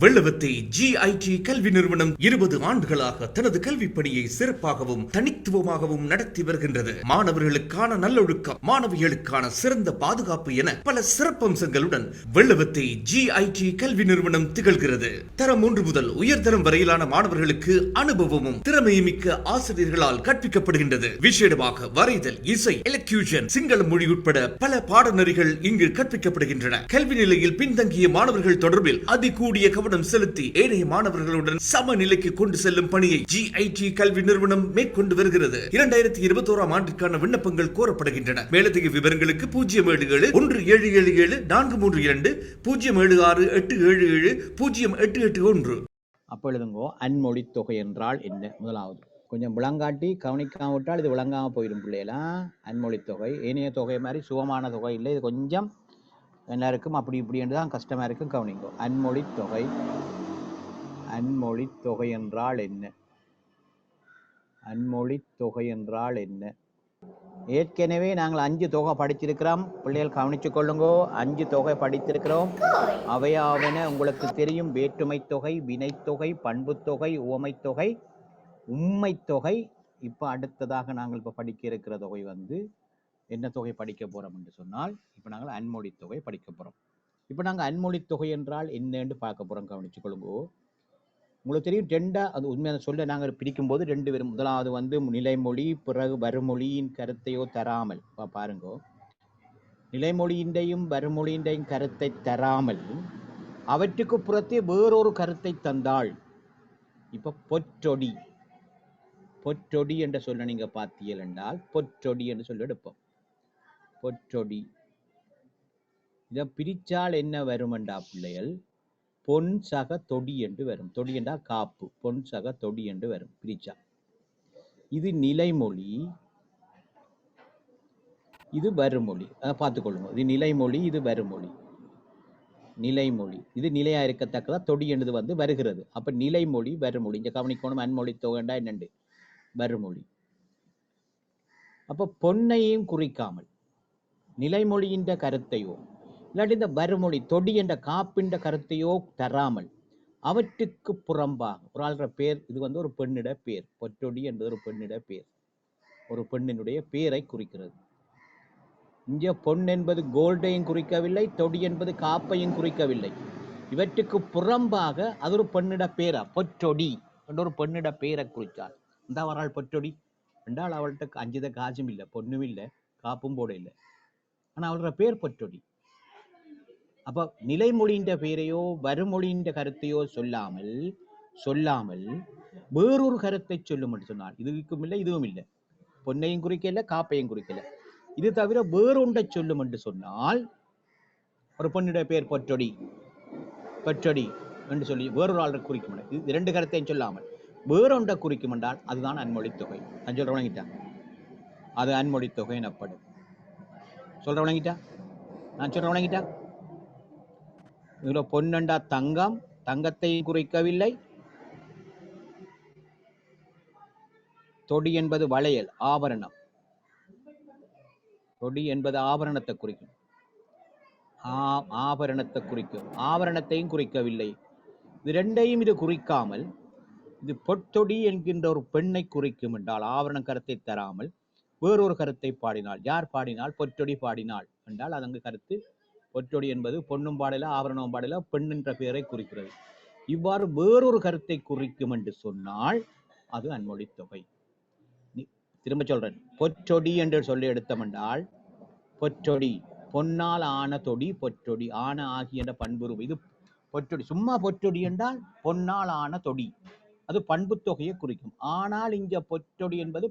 Wellawatte GIT கல்வி நிறுவனம் 20 ஆண்டுகளாக தனது கல்வி பணியை சிறப்பாகவும் தனித்துவமாகவும் நடத்தி வருகின்றது. மாணவர்களுக்கான நல்லொழுக்கம், மாணவிகளுக்கான சிறந்த பாதுகாப்பு என பல சிறப்பம்சங்களுடன் வெள்ளவத்தை GIT கல்வி நிறுவனம் திகழ்கிறது. தரம் 1 முதல் உயர்தரம் வரையிலான மாணவர்களுக்கு அனுபவமும் திறமையுமிக்க ஆசிரியர்களால் கற்பிக்கப்படுகின்றது. விசேடமாக வரைதல், இசை, எலக்யூஷன், சிங்கள மொழி உட்பட பல பாடநெறிகள் இங்கு கற்பிக்கப்படுகின்றன. கல்வி நிலையில் பின்தங்கிய மாணவர்கள் தொடர்பில் அதிகூடிய கவனம் செலுத்தி ஏனைய மாணவர்களுடன் சமநிலைக்கு கொண்டு செல்லும் பணியை GIT கல்வி நிறுவனம் மேற்கொண்டு வருகிறது. 2021 ஆண்டிற்கான விண்ணப்பங்கள் கோரப்படுகின்றன. மேலதிக விவரங்களுக்கு 07014420768770881. அப்பொழுதுங்கோ அன்மொழி தொகை என்றால் என்ன? முதலாவது கொஞ்சம் விளங்காட்டி கவனிக்காம இது விளங்காம போயிடும் பிள்ளைலாம். அன்மொழி தொகை ஏனைய தொகை மாதிரி சுகமான தொகை இல்லை. இது கொஞ்சம் எல்லாருக்கும் அப்படி இப்படி தான் கஷ்டமா இருக்கும். கவனிங்கோ. அன்மொழி தொகை. அன்மொழி தொகை என்றால் என்ன? அன்மொழி தொகை என்றால் என்ன? ஏற்கனவே நாங்கள் 5 தொகை படிச்சிருக்கிறோம். பிள்ளைகள் கவனிச்சு கொள்ளுங்கோ. 5 தொகை படித்திருக்கிறோம். அவையாவன உங்களுக்கு தெரியும். வேற்றுமை தொகை, வினைத்தொகை, பண்புத்தொகை, உவமைத்தொகை, உம்மைத்தொகை. இப்போ அடுத்ததாக நாங்கள் இப்போ படிக்க இருக்கிற தொகை என்ன தொகை படிக்க போறோம் என்று சொன்னால், இப்போ நாங்கள் அன்மொழி தொகை படிக்க போறோம். இப்போ நாங்கள் அன்மொழி தொகை என்றால் என்னன்னு பார்க்க போறோம். கவனிச்சு கொள்ளுங்கோ. உங்களுக்கு தெரியும், அது உண்மையான சொல்ல நாங்கள் பிரிக்கும் போது 2 பேரும். முதலாவது நிலைமொழி, பிறகு வருமொழியின் கருத்தையோ தராமல். பாருங்கோ, நிலைமொழியின்றையும் வருமொழியின்றையும் கருத்தை தராமல் அவற்றுக்கு புறத்தே வேறொரு கருத்தை தந்தாள். இப்போ பொற்றொடி. பொற்றொடி என்ற சொல்ல நீங்க பார்த்தீர்கள் என்றால் பொற்றொடி என்று சொல்ல எடுப்போம். பொற்றொடி. இதை பிரிச்சால் என்ன வருமெண்டா பிள்ளைகள்? பொன் சக தொடி என்று வரும். தொடி என்றா காப்பு. பொன் சக தொடி என்று வரும் பிரிச்சா. இது நிலைமொழி, இது வருமொழி. அதை பார்த்துக்கொள்ளுங்க. இது நிலைமொழி, இது வருமொழி. நிலைமொழி இது நிலையா இருக்கத்தக்கதா. தொடி என்பது வருகிறது. அப்ப நிலைமொழி, வருமொழி. இங்க கவனிக்கணும். அன்மொழி தொகைண்டா என்னண்டு? வருமொழி. அப்ப பொன்னையும் குறிக்காமல் நிலைமொழியின் கருத்தையோ இல்லாட்டி இந்த வருமொழி தொடி என்ற காப்பின்ற கருத்தையோ தராமல் அவற்றுக்கு புறம்பாக ஒரு ஆள்ற பேர். இது ஒரு பெண்ணிட பேர். பொற்றொடி என்பது ஒரு பெண்ணிட பேர். ஒரு பெண்ணினுடைய பேரை குறிக்கிறது. இங்கே பொன் என்பது கோல்டையும் குறிக்கவில்லை, தொடி என்பது காப்பையும் குறிக்கவில்லை. இவற்றுக்கு புறம்பாக அது ஒரு பெண்ணிட பேரா. பொற்றொடி என்ற ஒரு பெண்ணிட பேரை குறித்தாள். இந்த வராள் பொற்றொடி என்றால் அவள்கிட்ட 5 காசும் இல்லை, பொண்ணும் இல்லை, காப்பும் போட இல்லை. ஆனா அவளோட பேர் பொற்றொடி. அப்ப நிலைமொழியின் பேரையோ வருமொழியின் கருத்தையோ சொல்லாமல் வேறொரு கருத்தை சொல்லும் என்று சொன்னால், இதுக்கும் இல்லை இதுவும் இல்லை, பொன்னையும் குறிக்கல, காப்பையும் குறிக்கல, இது தவிர வேறொன்றை சொல்லும் என்று சொன்னால், ஒரு பொண்ணுடைய பேர் பொற்றொடி, பொற்றொடி என்று சொல்லி வேறொரு ஆளை குறிக்கும். இது 2 கருத்தையும் சொல்லாமல் வேறொன்றை குறிக்கும் என்றால் அதுதான் அன்மொழி தொகை. நான் சொல்ற வழங்கிட்டா அது அன்மொழி தொகை எனப்படும். சொல்ற வழங்கிட்டா? நான் சொல்ற வழங்கிட்டா? இதுல பொன்னண்டா தங்கம், தங்கத்தை குறிக்கவில்லை. தொடி என்பது வளையல், ஆபரணம். தொடி என்பது ஆபரணத்தை குறிக்கும். ஆபரணத்தை குறிக்கும். ஆபரணத்தையும் குறிக்கவில்லை. இது 2ஐயும் இது குறிக்காமல் இது பொற்றொடி என்கின்ற ஒரு பெண்ணை குறிக்கும் என்றால், ஆபரண கருத்தை தராமல் வேறொரு கருத்தை பாடினாள். யார் பாடினாள்? பொற்றொடி பாடினாள் என்றால் அதங்கு கருத்து பொற்றொடி என்பது பொண்ணும் பாடல, ஆபரணமும் பாடல, பெண் என்ற பெயரை குறிக்கிறது. இவ்வாறு வேறொரு கருத்தை குறிக்கும் என்று சொன்னால் அது அன்மொழி தொகை. திரும்ப சொல்றேன். பொற்றொடி என்று சொல்லி எடுத்தோம் என்றால் பொற்றொடி, பொன்னால் ஆன தொடி, பொற்றொடி, ஆன ஆகிய என்ற பண்புரு. இது பொற்றொடி. சும்மா பொற்றொடி என்றால் பொன்னால் ஆன தொடி, அது பண்பு தொகையை குறிக்கும். ஆனால் இங்க பொற்றொடி என்பது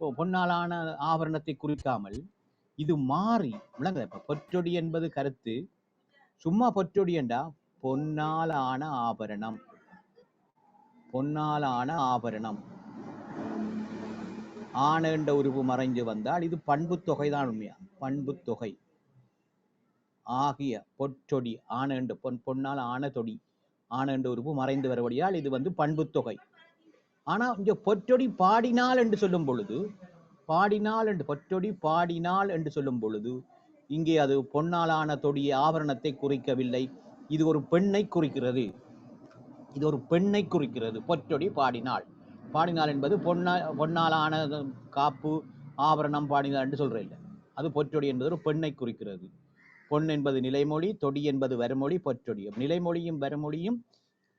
பொன்னாலான ஆபரணத்தை குறிக்காமல் இது மாறி விளங்க. பொற்றொடி என்பது கருத்து. சும்மா பொற்றொடி என்றா பொன்னாலான ஆபரணம், பொன்னாலான ஆபரணம். ஆன என்ற உருவு மறைஞ்சு வந்தால் இது பண்பு தொகை தான். உண்மையா பண்பு தொகை ஆகிய பொற்றொடி, ஆன என்று பொன்னால் ஆன தொடி, ஆன என்ற உருவு மறைந்து வருவடியால் இது பண்பு தொகை. ஆனா இங்க பொற்றொடி பாடினாள் என்று சொல்லும் பொழுது, பொற்றொடி பாடினாள் என்று சொல்லும் பொழுது இங்கே அது பொன்னாலான தொடிய ஆபரணத்தை குறிக்கவில்லை. இது ஒரு பெண்ணை குறிக்கிறது. இது ஒரு பெண்ணை குறிக்கிறது. பொற்றொடி பாடினாள். பாடினாள் என்பது பொன்னாலான காப்பு ஆபரணம் பாடினாள் என்று சொல்ற இல்லை. அது பொற்றொடி என்பது ஒரு பெண்ணை குறிக்கிறது. பொன் என்பது நிலைமொழி, தொடி என்பது வருமொழி, பொற்றொடி. நிலைமொழியும் வருமொழியும்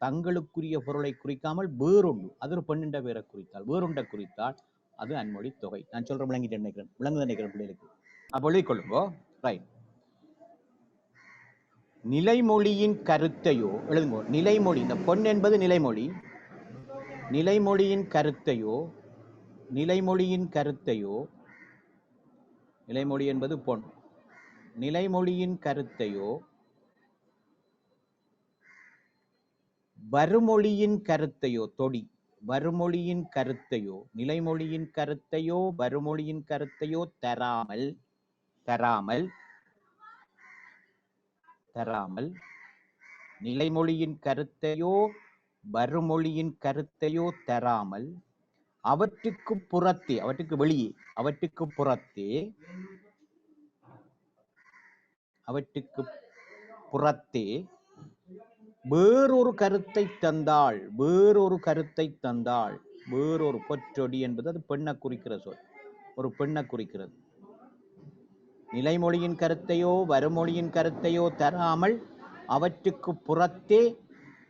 தங்களுக்குரிய பொருளை குறிக்காமல் வேறொன்று, அது ஒரு பெண்ணின்ற பேரை குறித்தால், வேறொன்றை குறித்தால் அது அன்மொழி தொகை. நான் சொல்ற விளங்கிட்டு நினைக்கிறேன், விளங்குது நினைக்கிறேன் பிள்ளைகளுக்கு. அப்போ எழுதிக் கொள்ளுங்கோ. ரைட். நிலைமொழியின் கருத்தையோ எழுதுங்கோ. நிலைமொழி, இந்த பொன் என்பது நிலைமொழி. நிலைமொழியின் கருத்தையோ, நிலைமொழியின் கருத்தையோ, நிலைமொழி என்பது பொன். நிலைமொழியின் கருத்தையோ வருமொழியின் கருத்தையோ, தொடி, வருமொழியின் கருத்தையோ, நிலைமொழியின் கருத்தையோ வருமொழியின் கருத்தையோ தராமல் தராமல் தராமல் நிலைமொழியின் கருத்தையோ வருமொழியின் கருத்தையோ தராமல் அவற்றுக்கு புறத்தே, அவற்றுக்கு வெளியே, அவற்றுக்கு புறத்தே, அவற்றுக்கு புறத்தே வேறொரு கருத்தை தந்தாள், வேறொரு கருத்தை தந்தாள். வேறொரு பொற்றொடி என்பது அது பெண்ணை குறிக்கிற சொல், ஒரு பெண்ணை குறிக்கிறது. நிலைமொழியின் கருத்தையோ வருமொழியின் கருத்தையோ தராமல் அவற்றுக்கு புறத்தே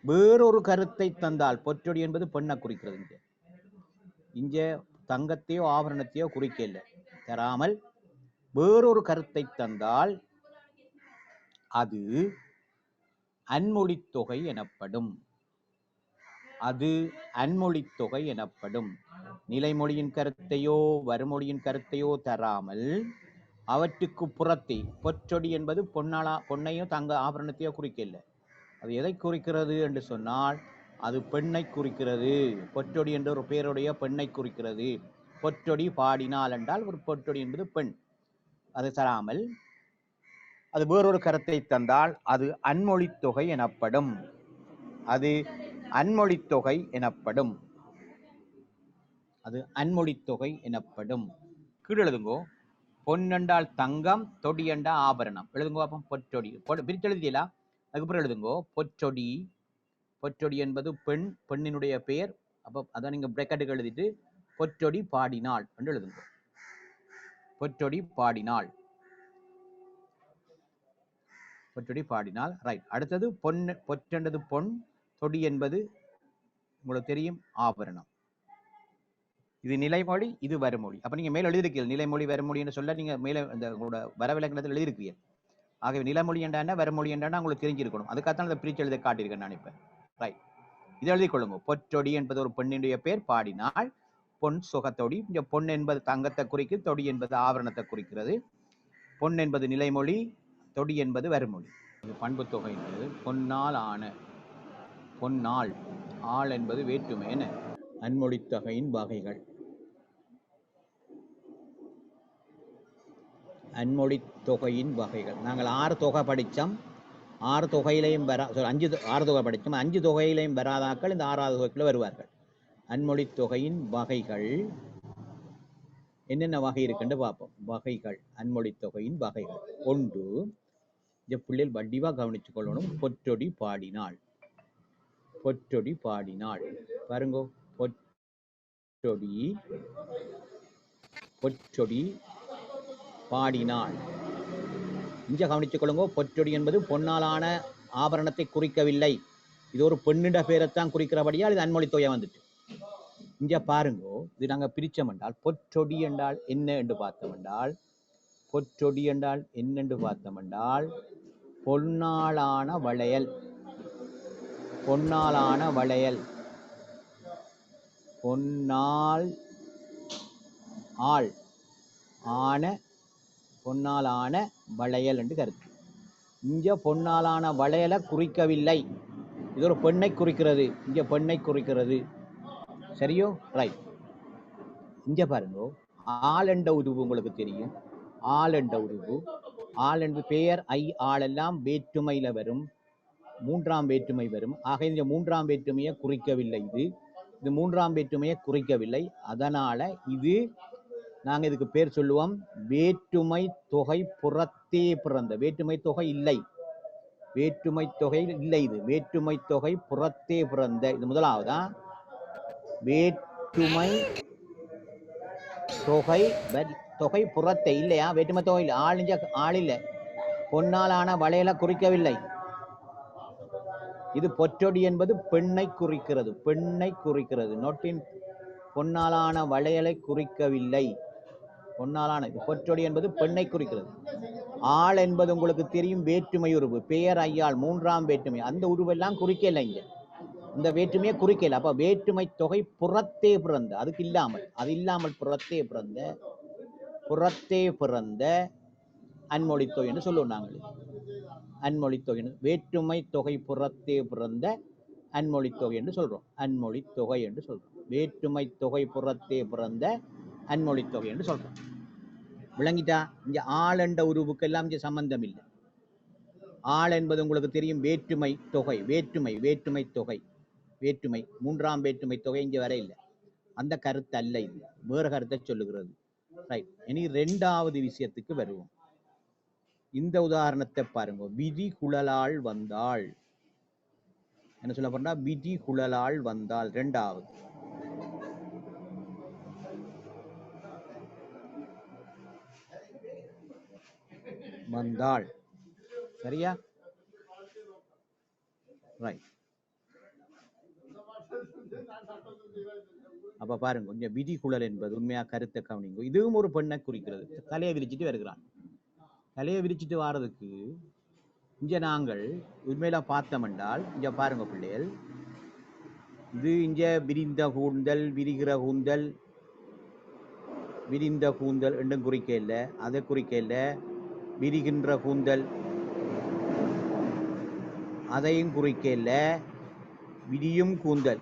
வேறொரு கருத்தை தந்தாள். பொற்றொடி என்பது பெண்ணை குறிக்கிறது. இங்க தங்கத்தையோ ஆபரணத்தையோ குறிக்க இல்லை. தராமல் வேறொரு கருத்தை தந்தால் அது அன்மொழித் தொகை எனப்படும். அது அன்மொழித் தொகை எனப்படும். நிலைமொழியின் கருத்தையோ வருமொழியின் கருத்தையோ தராமல் அவற்றுக்கு புறத்தே, பொற்றொடி என்பது பொன்னையோ தங்க ஆபரணத்தையோ குறிக்கல. அது எதை குறிக்கிறது என்று சொன்னால் அது பெண்ணை குறிக்கிறது. பொற்றொடி என்ற ஒரு பேருடைய பெண்ணை குறிக்கிறது. பொற்றொடி பாடினாள் என்றால் ஒரு பொற்றொடி என்பது பெண். அது தராமல் அது வேறொரு கருத்தை தந்தால் அது அன்மொழித் தொகை எனப்படும். அது அன்மொழித் தொகை எனப்படும். அது அன்மொழித் தொகை எனப்படும். கீழ் எழுதுங்கோ. பொன் என்றால் தங்கம், தொடி என்றால் ஆபரணம். எழுதுங்கோ. அப்போ பொற்றொடி பிரித்து எழுதியலா? அதுக்கப்புறம் எழுதுங்கோ. பொற்றொடி, பொற்றொடி என்பது பெண், பெண்ணினுடைய பெயர். அப்போ அதான் நீங்க பிரேக்கெட்டுக்கு எழுதிட்டு பொற்றொடி பாடினாள் என்று எழுதுங்கோ. பொற்றொடி பாடினாள், பொற்றொடி பாடினாள். ரைட். அடுத்தது பொன், பொற்றென்றது பொன், தொடி என்பது உங்களுக்கு தெரியும் ஆபரணம். இது நிலைமொழி, இது வருமொழி. அப்ப நீங்க மேல எழுதிருக்கீங்க நிலைமொழி வருமொழின்னு சொல்ல நீங்க மேல இந்த உங்களோட வரவிலக்கணத்தில் எழுதிருக்கீங்க. ஆகவே நிலைமொழி என்றான வருமொழி என்றான உங்களுக்கு தெரிஞ்சிருக்கணும். அதுக்காகத்தான் அதை பிரிச்சு எழுத காட்டியிருக்கேன் நான் இப்ப. ரைட். இதை எழுதி கொள்ளுங்க. பொற்றொடி என்பது ஒரு பெண்ணினுடைய பேர், பாடினாள். பொன் சுகத்தொடி. இந்த பொன் என்பது தங்கத்தை குறிக்கிறது, தொடி என்பது ஆபரணத்தை குறிக்கிறது. பொன் என்பது நிலைமொழி, தொடி என்பது வருமொழி. பண்பு தொகை என்பது பொன்னால் ஆன, பொன்னால், ஆள் என்பது வேற்றுமை. அன்மொழித் தொகையின் வகைகள். அன்மொழித் தொகையின் வகைகள். நாங்கள் 6 தொகை படித்தோம். 6 தொகையிலையும் 6 தொகை படித்தோம். 5 தொகையிலையும் வராதாக்கள் இந்த 6வது தொகைக்குள்ள வருவார்கள். அன்மொழித் தொகையின் வகைகள் என்னென்ன வகை இருக்குன்னு பார்ப்போம். வகைகள், அன்மொழித் தொகையின் வகைகள். 1, இந்த பிள்ளைகள் வடிவா கவனிச்சு கொள்ளணும். பொற்றொடி பாடினாள், பொற்றொடி பாடினாள். பாருங்க, பொற்றொடி, பொற்றொடி பாடினாள். இங்க கவனிச்சுக் கொள்ளுங்க. பொற்றொடி என்பது பொன்னாலான ஆபரணத்தை குறிக்கவில்லை. இது ஒரு பெண்ணிட பேரைத்தான் குறிக்கிறபடியால் இது அன்மொழித் தொகை வந்துட்டு. இங்க பாருங்கோ, இது நாங்க பிரிச்சோம் என்றால் பொற்றொடி என்றால் என்ன என்று பார்த்தோம் என்றால், பொற்றொடி என்றால் என்னென்று பார்த்தோம் என்றால் பொன்னாலான வளையல், பொன்னாலான வளையல், பொன்னால் ஆள் ஆன, பொன்னாலான வளையல் என்று கருத்து. இங்க பொன்னாலான வளையலை குறிக்கவில்லை. இது ஒரு பெண்ணை குறிக்கிறது. இங்க பெண்ணை குறிக்கிறது. சரியோ? ரைட். இங்க பாருங்க, ஆள் என்ற உருவு உங்களுக்கு தெரியும். ஆள் என்ற உருவு, ஆள் என்று பெயர், ஐ, ஆள் எல்லாம் வேற்றுமையில வரும். 3ஆம் வேற்றுமை வரும். ஆக இந்த 3ஆம் வேற்றுமையை குறிக்கவில்லை. இது 3ஆம் வேற்றுமையை குறிக்கவில்லை. அதனால இது நாங்க இதுக்கு பேர் சொல்லுவோம் வேற்றுமை தொகை புறத்தே பிறந்த. வேற்றுமை தொகை இல்லை. வேற்றுமை தொகை இல்லை, இது வேற்றுமை தொகை புறத்தே பிறந்த. இது முதலாவதா வேற்றுமை தொகை தொகை புறத்தை இல்லையா, வேற்றுமை தொகை இல்லை, ஆள் இல்லை, பொன்னாலான வளையலை குறிக்கவில்லை. இது பொற்றொடி என்பது பெண்ணை குறிக்கிறது, பெண்ணை குறிக்கிறது. நோட்டின் பொன்னாலான வளையலை குறிக்கவில்லை. பொன்னாலான இது பொற்றொடி என்பது பெண்ணை குறிக்கிறது. ஆள் என்பது உங்களுக்கு தெரியும் வேற்றுமை உருவு, பெயர் ஐயாள் மூன்றாம் வேற்றுமை, அந்த உருவெல்லாம் குறிக்கல. இங்க இந்த வேற்றுமையை குறிக்கல. அப்ப வேற்றுமை தொகை புறத்தே பிறந்த, அதுக்கு இல்லாமல், அது இல்லாமல் புறத்தே பிறந்த அன்மொழி தொகை என்று சொல்லுவோம் நாங்கள். அன்மொழி தொகை, வேற்றுமை தொகை புறத்தே பிறந்த அன்மொழி தொகை என்று சொல்றோம். அன்மொழி தொகை என்று சொல்றோம். வேற்றுமை தொகை புறத்தே பிறந்த அன்மொழி தொகை என்று சொல்றோம். விளங்கிட்டா? இங்க ஆள் என்ற உருவுக்கெல்லாம் இங்க சம்பந்தம் இல்லை. ஆள் என்பது உங்களுக்கு தெரியும் வேற்றுமை தொகை, வேற்றுமை தொகை, வேற்றுமை மூன்றாம் வேற்றுமை தொகை இங்க வர இல்லை. அந்த கருத்து அல்ல, இது வேறு கருத்தை சொல்லுகிறது. ரைட். இனி இரண்டாவது விஷயத்துக்கு வருவோம். இந்த உதாரணத்தை பாருங்க. விதி குழலால் வந்தாள். என்ன சொல்ல போறா? விதி குழலால் வந்தாள். இரண்டாவது வந்தாள். சரியா? ரைட். அப்ப பாருங்க, கொஞ்சம் விதி குழல் என்பது உண்மையா கருத்தை கவனிங்க. இதுவும் ஒரு பெண்ணை குறிக்கிறது. தலையை விரிச்சிட்டு வருகிறான். தலையை விரிச்சிட்டு வாரதுக்கு இங்க நாங்கள் உண்மையில பார்த்தோம் என்றால், இங்க பாருங்க பிள்ளைகள், இது இங்க விரிந்த கூந்தல், விரிகிற கூந்தல், விரிந்த கூந்தல் என்றும் குறிக்க இல்லை, அதை குறிக்க இல்லை. விரிகின்ற கூந்தல் அதையும் குறிக்க இல்லை. விரியும் கூந்தல்,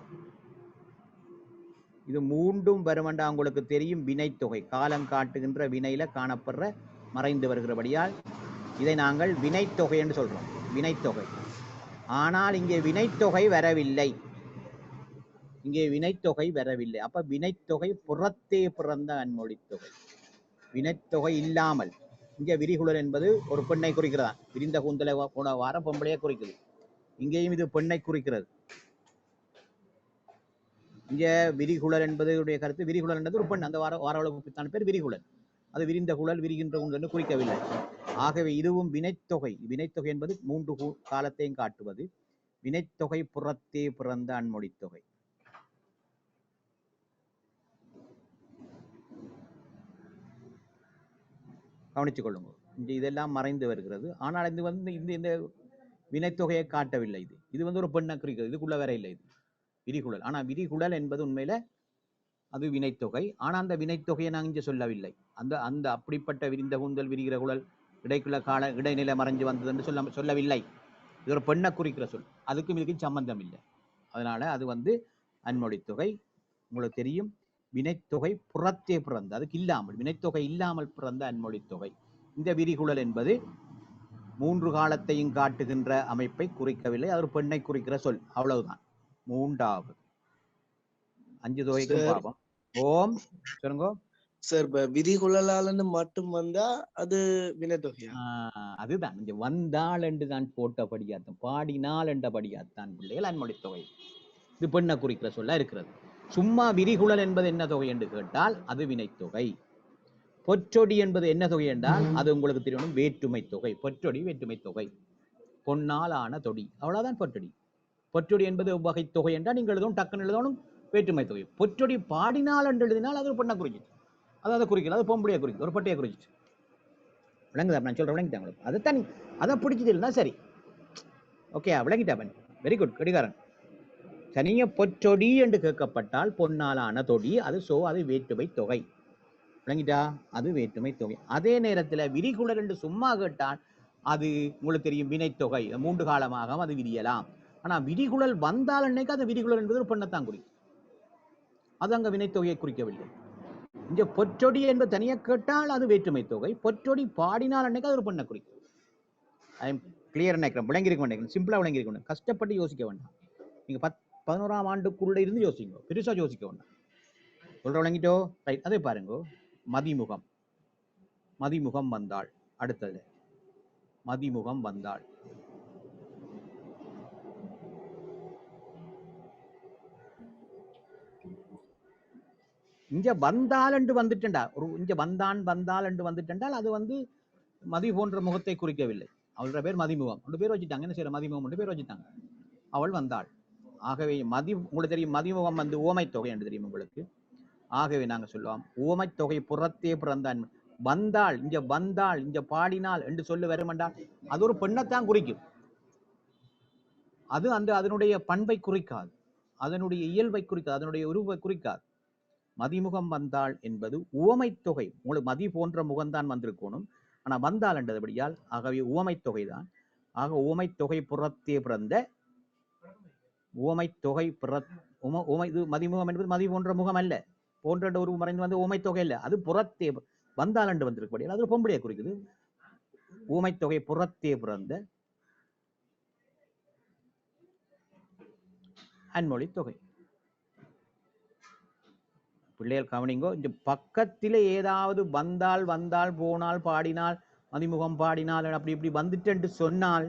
இது மூன்றும் வருமண்டா உங்களுக்கு தெரியும் வினைத்தொகை, காலம் காட்டுகின்ற வினையில காணப்படுற மறைந்து வருகிறபடியால் இதை நாங்கள் வினைத்தொகை என்று சொல்றோம். வினைத்தொகை. ஆனால் இங்கே வினைத்தொகை வரவில்லை. இங்கே வினைத்தொகை வரவில்லை. அப்ப வினைத்தொகை புறத்தே பிறந்த அன்மொழி தொகை. வினைத்தொகை இல்லாமல் இங்கே விரிகுழல் என்பது ஒரு பெண்ணை குறிக்கிறதா. விரிந்த கூந்தலை போன வாரம் பொம்பளையே குறிக்குது. இங்கேயும் இது பெண்ணை குறிக்கிறது. இங்க விரிகுழல் என்பது கருத்து, விரிகுழல் என்பது ஒரு பெண். அந்த வாரவளவுக்கு பேர் விரிகுழல். அது விரிந்த குழல், விரிகின்ற கூந்தல் குறிக்கவில்லை. ஆகவே இதுவும் வினைத்தொகை. வினைத்தொகை என்பது மூன்று காலத்தையும் காட்டுவது. வினைத்தொகை புறத்தே பிறந்த அன்மொழி தொகை. கவனித்துக் கொள்ளுங்க. இங்க இதெல்லாம் மறைந்து வருகிறது. ஆனால் இது வந்து இந்த வினைத்தொகையை காட்டவில்லை. இது வந்து ஒரு பெண்ணை குறிக்கிறது. இதுக்குள்ள வேற இல்லை. இது விரிகுழல். ஆனா விரிகுழல் என்பது உண்மையில அது வினைத்தொகை. ஆனா அந்த வினைத்தொகையை நான் இங்க சொல்லவில்லை. அந்த அப்படிப்பட்ட விரிந்த கூந்தல், விரிகிற குழல், இடைக்குள்ள கால இடைநிலை மறைஞ்சு வந்தது என்று சொல்லவில்லை. இது ஒரு பெண்ணை குறிக்கிற சொல். அதுக்கும் இதுக்கும் சம்பந்தம் இல்லை. அதனால அது வந்து அன்மொழி தொகை. உங்களுக்கு தெரியும் வினைத்தொகை புறத்தே பிறந்த, அதுக்கு இல்லாமல், வினைத்தொகை இல்லாமல் பிறந்த அன்மொழி தொகை. இந்த விரிகுழல் என்பது மூன்று காலத்தையும் காட்டுகின்ற அமைப்பை குறிக்கவில்லை. அது ஒரு பெண்ணை குறிக்கிற சொல். அவ்வளவுதான். மூன்றாவது 5 தொகைக்கும் பாப்போம். ஓம் சொல்லுங்க சார். விதிகுழலாளன்னு மட்டும் வந்தா அது வினைத்தொகையா? அதுதான் இங்க வந்தாள் என்று தான் போட்டபடியாத்தான், பாடினாள் என்றபடியாத்தான் பிள்ளைகள் அன்மொழி தொகை. இது பெண்ணை குறிக்கிற சொல்ல இருக்கிறது. சும்மா விரிகுழல் என்பது என்ன தொகை என்று கேட்டால் அது வினைத்தொகை. பொற்றொடி என்பது என்ன தொகை என்றால் அது உங்களுக்கு தெரியணும், வேற்றுமை தொகை. பொற்றொடி வேற்றுமை தொகை. பொன்னால் ஆன தொடி, அவ்வளவுதான் பொற்றொடி. பொற்றொடி என்பது வகை தொகை என்றால் நீங்கள் எழுதணும், டக்குன்னு எழுதணும் வேற்றுமை தொகை. பொற்றொடி பாடினால் என்று எழுதினால் அது ஒரு பெண்ணை குறிச்சிட்டு, அதாவது குறிக்கல, அது பொம்பளையை குறிக்குது, ஒரு பட்டையை குறிச்சிட்டு. விளங்குதா? நான் சொல்றேன், விளங்கிட்டாங்க. அதைத்தான் அதை பிடிச்சது இல்லைன்னா சரி. ஓகே, விளங்கிட்டாப்பன். வெரி குட், கடிகாரன். தனிய பொற்றொடி என்று கேட்கப்பட்டால் பொன்னாலான தொடி, அது அது வேற்றுமை தொகை. விளங்கிட்டா? அது வேற்றுமை தொகை. அதே நேரத்தில் விரிகுழல் என்று சும்மா கேட்டால் அது உங்களுக்கு தெரியும் வினைத்தொகை. 3 காலமாக அது விரியலாம். ஆனா விரிகுழல் வந்தால் அன்னைக்கு அது விரிகுழல் என்பது ஒரு பெண்ணைத்தான் குறிக்கும். அது அங்க வினைத்தொகையை குறிக்கவில்லை. இங்க பொற்றொடி என்பது தனியா கேட்டால் அது வேற்றுமை தொகை. பொற்றொடி பாடினால் அன்னைக்கு அது ஒரு பெண்ணை குறிக்கும். ஐ எம் கிளியர் நினைக்கிறேன். விளங்கிருக்க வேண்டாம், சிம்பிளா விளங்கிருக்க வேண்டாம், கஷ்டப்பட்டு யோசிக்க வேண்டாம். நீங்க 11ஆம் ஆண்டுக்குள்ள இருந்து யோசிங்க, பெருசா யோசிக்க வேண்டாம். சொல்ற விளங்கிட்டோ? ரைட். அதே பாருங்க, மதிமுகம். மதிமுகம் வந்தாள். அடுத்தது மதிமுகம் வந்தாள். இங்க வந்தால் என்று வந்துட்டா ஒரு இங்க வந்தால் என்று வந்துட்டால் அது வந்து மதி போன்ற முகத்தை குறிக்கவில்லை. அவளோட பேர் மதிமுகம் ரெண்டு பேர் வச்சுட்டாங்க. என்ன செய்யற மதிமுகம் ரெண்டு பேர் வச்சுட்டாங்க. அவள் வந்தாள். ஆகவே உங்களுக்கு தெரியும் மதிமுகம் வந்து ஓமை தொகை என்று தெரியும் உங்களுக்கு. ஆகவே நாங்க சொல்லுவோம் ஓமை தொகை புறத்தே பிறந்தான். வந்தாள் இங்க பாடினாள் என்று சொல்லு வருமென்றால் அது ஒரு பெண்ணைத்தான் குறிக்கும். அது அதனுடைய பண்பை குறிக்காது, அதனுடைய இயல்பை குறிக்காது, அதனுடைய உருவை குறிக்காது. மதிமுகம் வந்தாள் என்பது உவமை தொகை. உங்களுக்கு மதி போன்ற முகம்தான் வந்திருக்கணும். ஆனா வந்தாள் என்றபடியால் ஆகவே உவமை தொகை தான். ஆக உவமை தொகை புறத்தே பிறந்த உவமை தொகை இது மதிமுகம் என்பது மதி போன்ற முகம் அல்ல, போன்ற ஒரு மறைந்து வந்து உவமை தொகை அல்ல, அது புறத்தே வந்தாள் என்று வந்திருக்கபடியால் அது பொம்பளையை குறிக்குது. உவமை தொகை புறத்தே பிறந்த அன்மொழி தொகை. பிள்ளைகள் கவனிங்கோ, இந்த பக்கத்திலே ஏதாவது வந்தால் போனால் பாடினால் மதிமுகம் பாடினால் அப்படி இப்படி வந்துட்டு சொன்னால்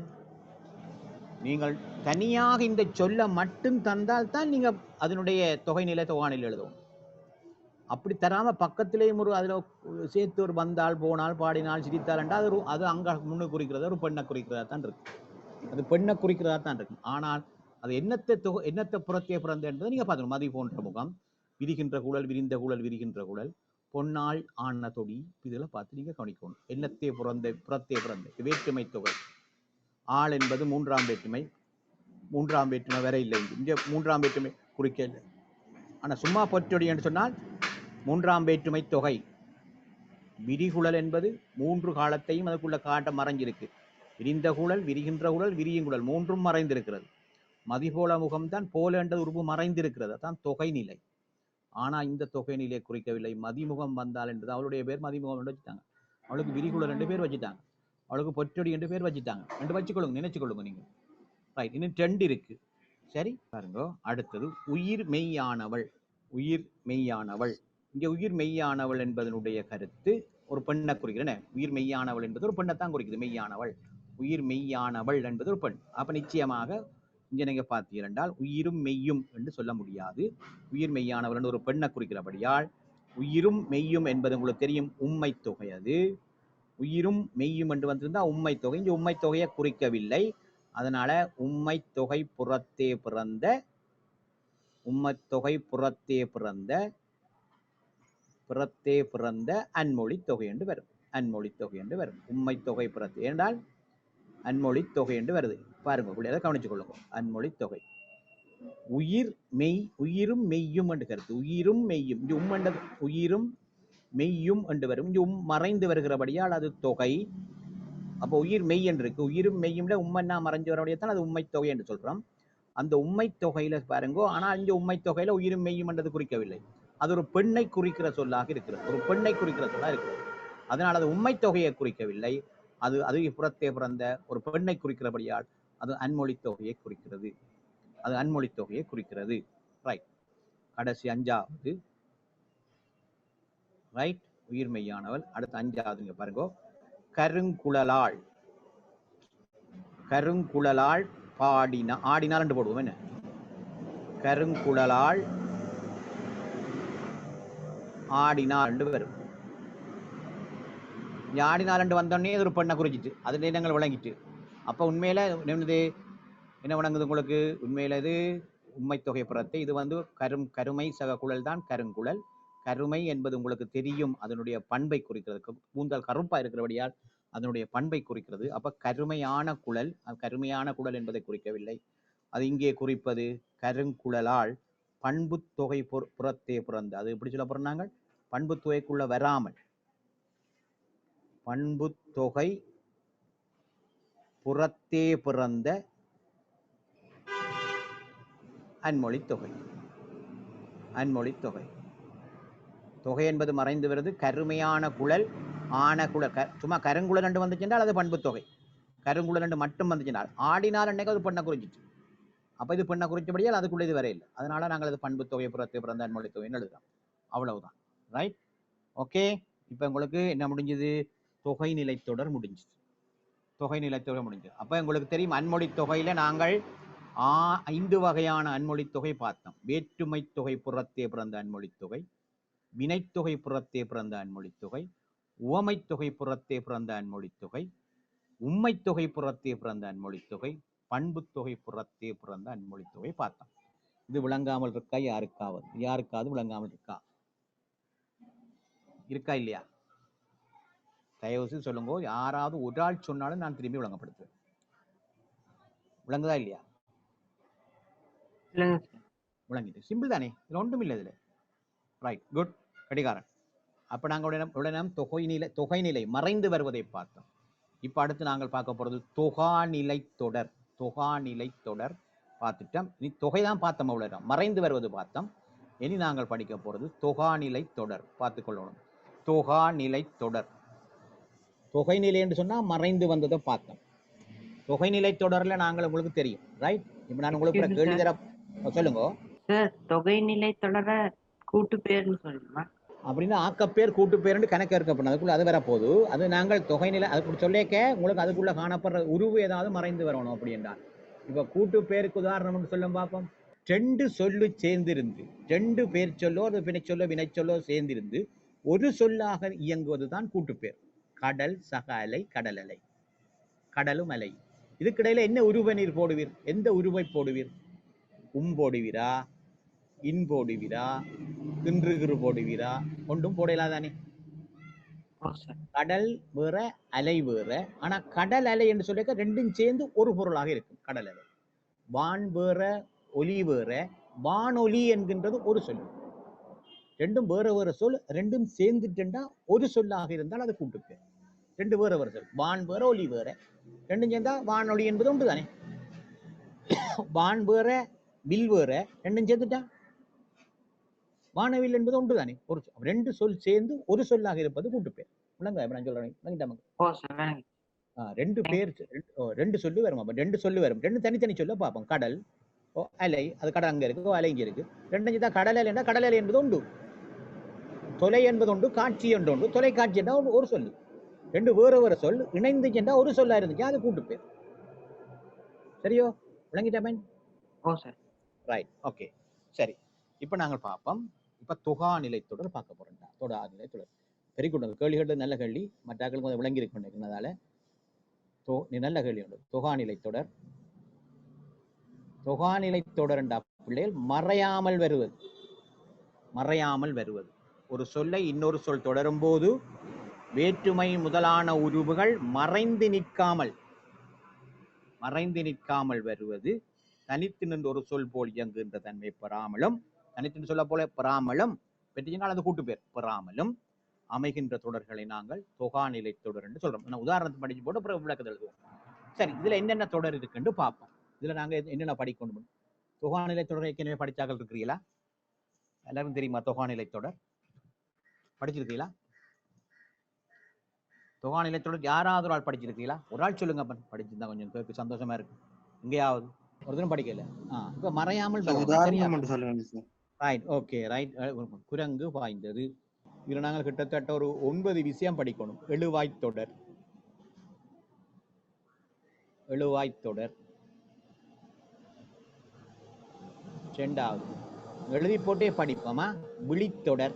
நீங்கள் தனியாக இந்த சொல்ல மட்டும் தந்தால் தான் நீங்க அதனுடைய தொகை நிலை தொகானில் எழுதுவோம். அப்படி தராம பக்கத்திலேயும் ஒரு அதுல சேர்த்து ஒரு வந்தால் போனால் பாடினால் சிரித்தால் என்றால் அது அங்க முன்னு குறிக்கிறதா ஒரு பெண்ணை குறிக்கிறதா தான் இருக்கு. அது பெண்ணை குறிக்கிறதா தான் இருக்கும். ஆனால் அது என்னத்தை புறத்தே பிறந்த என்பதை நீங்க பார்க்கணும். மதி போன்ற முகம், விரிகின்ற குழல், விரிந்த குழல், விரிகின்ற குழல், பொன்னாள் ஆன தொடி, இதெல்லாம் பார்த்து நீங்க கவனிக்கணும். என்னத்தே புறத்தே பிறந்த வேற்றுமை தொகை. ஆள் என்பது மூன்றாம் வேற்றுமை வர இல்லை. இங்க மூன்றாம் வேற்றுமை குறிக்க இல்லை. ஆனா சும்மா பொற்றொடி என்று சொன்னால் மூன்றாம் வேற்றுமை தொகை. விரிகுழல் என்பது மூன்று காலத்தையும் அதுக்குள்ள காட்ட மறைஞ்சிருக்கு. விரிந்த குழல், விரிகின்ற குழல், விரியுங்குழல் மூன்றும் மறைந்திருக்கிறது. மதிபோல முகம்தான் போல என்ற உருவு மறைந்திருக்கிறது. அதான் தொகை நிலை. ஆனா இந்த தொகை நிலையை குறிக்கவில்லை. மதிமுகம் வந்தால் என்றது அவளுடைய பேர் மதிமுகம் என்று வச்சுட்டாங்க. அவளுக்கு விரிகுழல் ரெண்டு பேர் வச்சுட்டாங்க. அவளுக்கு பொற்றொடி என்று பேர் வச்சுட்டாங்க. ரெண்டு வச்சுக்கொள்ளுங்க, நினைச்சுக்கொள்ளுங்க நீங்க. ரைட், இன்னும் 2 இருக்கு. சரி பாருங்க. அடுத்தது உயிர் மெய்யானவள். உயிர் மெய்யானவள். இங்க உயிர் மெய்யானவள் என்பதனுடைய கருத்து ஒரு பெண்ணை குறிக்கிறேன். உயிர் மெய்யானவள் என்பது ஒரு பெண்ணைத்தான் குறிக்குது. மெய்யானவள், உயிர் மெய்யானவள் என்பது ஒரு பெண். அப்ப நிச்சயமாக இங்க நீங்க பார்த்தீர்கள் என்றால் உயிரும் மெய்யும் என்று சொல்ல முடியாது. உயிர் மெய்யானவள் என்று ஒரு பெண்ணை குறிக்கிறபடியால் உயிரும் மெய்யும் என்பது உங்களுக்கு தெரியும் உம்மை தொகை. அது உயிரும் மெய்யும் என்று வந்திருந்தா உம்மை தொகை. இங்க உம்மை தொகையை குறிக்கவில்லை. அதனால உம்மை தொகை புறத்தே பிறந்த, உம்மை தொகை புறத்தே பிறந்த அன்மொழி தொகை என்று வரும். அன்மொழி தொகை என்று வரும். உம்மை தொகை புறத்தே என்றால் அன்மொழி தொகை என்று வருது. பாருங்க பிள்ளைகளை கவனிச்சு கொள்ளுங்க. அன்மொழி தொகை. உயிர் மெய், உயிரும் மெய்யும் என்று கருத்து. உயிரும் மெய்யும், இங்க என்றது உயிரும் மெய்யும் என்று வரும். இங்க மறைந்து வருகிறபடியால் அது தொகை. அப்போ உயிர் மெய் என்று இருக்கு. உயிரும் மெய்யும் உம்மன்னா மறைஞ்சு வரபடியால் அது உம்மை தொகை என்று சொல்றோம். அந்த உம்மை தொகையில பாருங்கோ. ஆனால் இங்க உம்மை தொகையில உயிரும் மெய்யும் என்றது குறிக்கவில்லை. அது ஒரு பெண்ணை குறிக்கிற சொல்லாக இருக்கிறது. ஒரு பெண்ணை குறிக்கிற சொல்லாக இருக்கிறது. அதனால் அது உம்மை தொகையை குறிக்கவில்லை. அது புறத்தே பிறந்த ஒரு பெண்ணை குறிக்கிறபடியால் அது அன்மொழி தொகையை குறிக்கிறது. அது அன்மொழி தொகையை குறிக்கிறது. ரைட். கடைசி 5வது. ரைட், உயிர் மெய்யானவள். அடுத்து 5வது பாருங்க. கருங்குழலாள். கருங்குழலாள் ஆடினால் என்று போடுவோம். என்ன கருங்குழலாள் ஆடினால் என்று வரும். ஆடினால் என்று வந்தோடனே ஒரு பெண்ணை குறிச்சிட்டு அது நேரங்கள் விளங்கிட்டு. அப்ப உண்மையில என்ன வணங்குது உங்களுக்கு? உண்மையில இது உம்மை தொகை புறத்தை. இது வந்து கருமை சக குழல் தான் கருங்குழல். கருமை என்பது உங்களுக்கு தெரியும், அதனுடைய பண்பை குறிக்கிறது. கூந்தல் கருப்பா இருக்கிறபடியால் அதனுடைய பண்பை குறிக்கிறது. அப்ப கருமையான குழல். கருமையான குழல் என்பதை குறிக்கவில்லை. அது இங்கே குறிப்பது கருங்குழலால் பண்பு தொகை புறத்தே பிறந்த. அது எப்படி சொல்ல போறாங்க? பண்பு தொகைக்குள்ள வராமல், பண்பு தொகை புறத்தே பிறந்த அன்மொழி தொகை. அன்மொழி தொகை. தொகை என்பது மறைந்து வருது. கருமையான குழல், ஆன குழல். சும்மா கருங்குழல் ரெண்டு வந்துச்சுன்றால் அது பண்பு தொகை. கருங்குழல் ரெண்டு மட்டும் வந்துச்சுன்றால் ஆடினால் அன்னைக்கு அது பெண்ணை குறிச்சிட்டு. அப்ப இது பெண்ணை குறிச்சபடியால் அதுக்குள்ள இது வரையில்லை. அதனால நாங்கள் அது பண்பு தொகை புறத்தே பிறந்த அன்மொழி தொகைன்னு எழுதுறோம். அவ்வளவுதான். Right, okay. இப்ப உங்களுக்கு என்ன முடிஞ்சது? தொகை நிலைத்தொடர் முடிஞ்சது. தொகை நிலைத்தொடர் முடிஞ்சது. அப்ப உங்களுக்கு தெரியும் அன்மொழி தொகையில நாங்கள் 5 வகையான அன்மொழி தொகை பார்த்தோம். வேற்றுமை தொகை புறத்தே பிறந்த அன்மொழி தொகை, வினைத்தொகை புறத்தே பிறந்த அன்மொழித்தொகை, உவமைத்தொகை புறத்தே பிறந்த அன்மொழித்தொகை, உம்மைத்தொகை புறத்தே பிறந்த அன்மொழித்தொகை, பண்புத்தொகை புறத்தே பிறந்த அன்மொழித்தொகை பார்த்தோம். இது விளங்காமல் இருக்கா? யாருக்காவது விளங்காமல் இருக்கா இல்லையா? தயவு செய்து சொல்லுங்க. யாராவது ஒரு ஆள் சொன்னாலும் நான் திரும்பி விளங்கப்படுத்துவேன். விளங்குதா இல்லையா? விளங்கிட்டு சிம்பிள் தானே, இதுல ஒன்றும் இல்லை இதுல. ரைட், குட், கடிகாரன். அப்ப நாங்க உடனே தொகைநிலை மறைந்து வருவதை பார்த்தோம். இப்ப அடுத்து நாங்கள் பார்க்க போறது தொகாநிலை தொடர். தொகாநிலை தொடர் பார்த்துட்டோம். இனி தொகை தான் பார்த்தோம், அவ்வளவுதான். மறைந்து வருவது பார்த்தோம். இனி நாங்கள் படிக்க போறது தொகாநிலை தொடர். பார்த்து கொள்ளணும். தொகாநிலை தொடர். தொகைநிலை என்று சொன்னா மறைந்து வந்ததை பார்த்தோம். தொகைநிலை தொடர்ல நாங்கள் உங்களுக்கு தெரியும், ரைட்? இப்ப நான் உங்களுக்கு கேள்வி தர சொல்லுங்க. தொகைநிலை தொடர கூட்டு பேர்னு சொல்லணுமா? அப்படின்னா ஆக்கப்பேர் கூட்டு பேர் கணக்கு இருக்கப்படும். அதுக்குள்ள அது வரப்போகுது. அது நாங்கள் தொகைநிலை அதுக்குள்ள சொல்லிக்க உங்களுக்கு அதுக்குள்ள காணப்படுற உருவு ஏதாவது மறைந்து வரணும் அப்படி என்றால். இப்ப கூட்டு பேருக்கு உதாரணம் சொல்லும் பார்ப்போம். ரெண்டு சொல்லு சேர்ந்திருந்து, ரெண்டு பேர் சொல்லோ அது பிணை சொல்லோ வினை சொல்லோ சேர்ந்திருந்து ஒரு சொல்லாக இயங்குவதுதான் கூட்டு பேர். கடல், சக அலை, கடல் அலை, கடலும் அலை. இதுக்கிடையில என்ன உருவ நீர் போடுவீர்? எந்த உருவை போடுவீர்? போடுவீரா, போடுவீரா, தின்று போடுவீரா? ஒன்றும் போடலாதானே. கடல் வேற, அலை வேற. ஆனா கடல் அலை என்று சொல்லிக்க ரெண்டும் சேர்ந்து ஒரு பொருளாக இருக்கும். கடல் அலை. வான் வேற, ஒலி வேற. வானொலி என்கின்றது ஒரு சொல். ரெண்டும் வேற வேற சொல். ரெண்டும் சேர்ந்துட்டா ஒரு சொல்லாக இருந்தால் அது கூட்டு பேர். ரெண்டு வேற வேற சொல். வான் வேற, ஒலி வேற. ரெண்டும் சேர்ந்தா வானொலி என்பது ஒன்று தானே. வான் வேற, வில் வேற. ரெண்டும் சேர்ந்துட்டா வானவில் என்பது ஒன்று தானே. ஒரு ரெண்டு சொல் சேர்ந்து ஒரு சொல்லாக இருப்பது கூட்டு பேர். நான் சொல்றேன். ரெண்டு பேர், ரெண்டு சொல்லு வரும். ரெண்டு சொல்லு வரும். ரெண்டு தனித்தனி சொல்ல பார்ப்போம். கடல், அலை, அது கடல் அங்க இருக்கு, அலை இங்க இருக்கு. ரெண்டு தான் கடல் அலை. கடல் அலை என்பது உண்டு. தொலை என்பது உண்டு, காட்சி என்று உண்டு. தொலைக்காட்சி என்றா ஒரு சொல்லு. ரெண்டு வேற வேற சொல் இணைந்து சென்றா ஒரு சொல்லா இருந்துச்சு, அது கூட்டு பேர். சரியோ? விளங்கிட்டேன். ரைட், ஓகே, சரி. இப்ப நாங்கள் பார்ப்போம். இப்ப தொகாநிலை தொடர் பார்க்க போறோம். தொகாநிலை தொடர் வெரி குட். கேள்விகள் நல்ல கேள்வி. மற்றாக்களுக்கு கொஞ்சம் விளங்கி இருக்கின்றதால நல்ல கேள்வி உண்டு. தொகாநிலை தொடர். தொகாநிலை தொடர் என்ற பிள்ளைகள் மறையாமல் வருவது. மறையாமல் வருவது. ஒரு சொல்லை இன்னொரு சொல் தொடரும் போது வேற்றுமை முதலான உருவுகள் மறைந்து நிற்காமல் வருவது. தனித்து நின்று ஒரு சொல் போல் இயங்குகின்ற தன்மை பெறாமலும், தனித்து சொல்ல போல பெறாமலும் பெற்றினால் அது கூட்டு பேர். பெறாமலும் அமைகின்ற தொடர்களை நாங்கள் தொகாநிலை தொடர் என்று சொல்றோம். உதாரணத்தை படிச்சு போட்டு அப்புறம் விளக்கத்தை எழுதுவோம். சரி, இதுல என்னென்ன தொடர் இருக்குன்னு பார்ப்போம். இதுல நாங்க என்னென்ன படிக்கணும்? தொகாநிலை தொடர் ஏற்கனவே படிச்சாக்கள் இருக்கிறீங்களா? எல்லாரும் தெரியுமா தொகாநிலை தொடர்? படிச்சிருக்கீங்களா? தொகாநிலை தொடர் யாராவது ஒரு ஆள் படிச்சிருக்கீங்களா? ஒரு ஆள் சொல்லுங்க. படிச்சிருந்தா கொஞ்சம் பேருக்கு சந்தோஷமா இருக்கு. எங்கேயாவது ஒருத்தரும் படிக்கல. இப்ப மறையாமல் ரைட், ஓகே, ரைட். குரங்கு பாய்ந்தது. இதுல நாங்கள் கிட்டத்தட்ட ஒரு 9 விஷயம் படிக்கணும். எழுவாய்த்தொடர். எழுவாய்த்தொடர் இரண்டாவது எழுதி போட்டே படிப்போமா? விழித்தொடர்.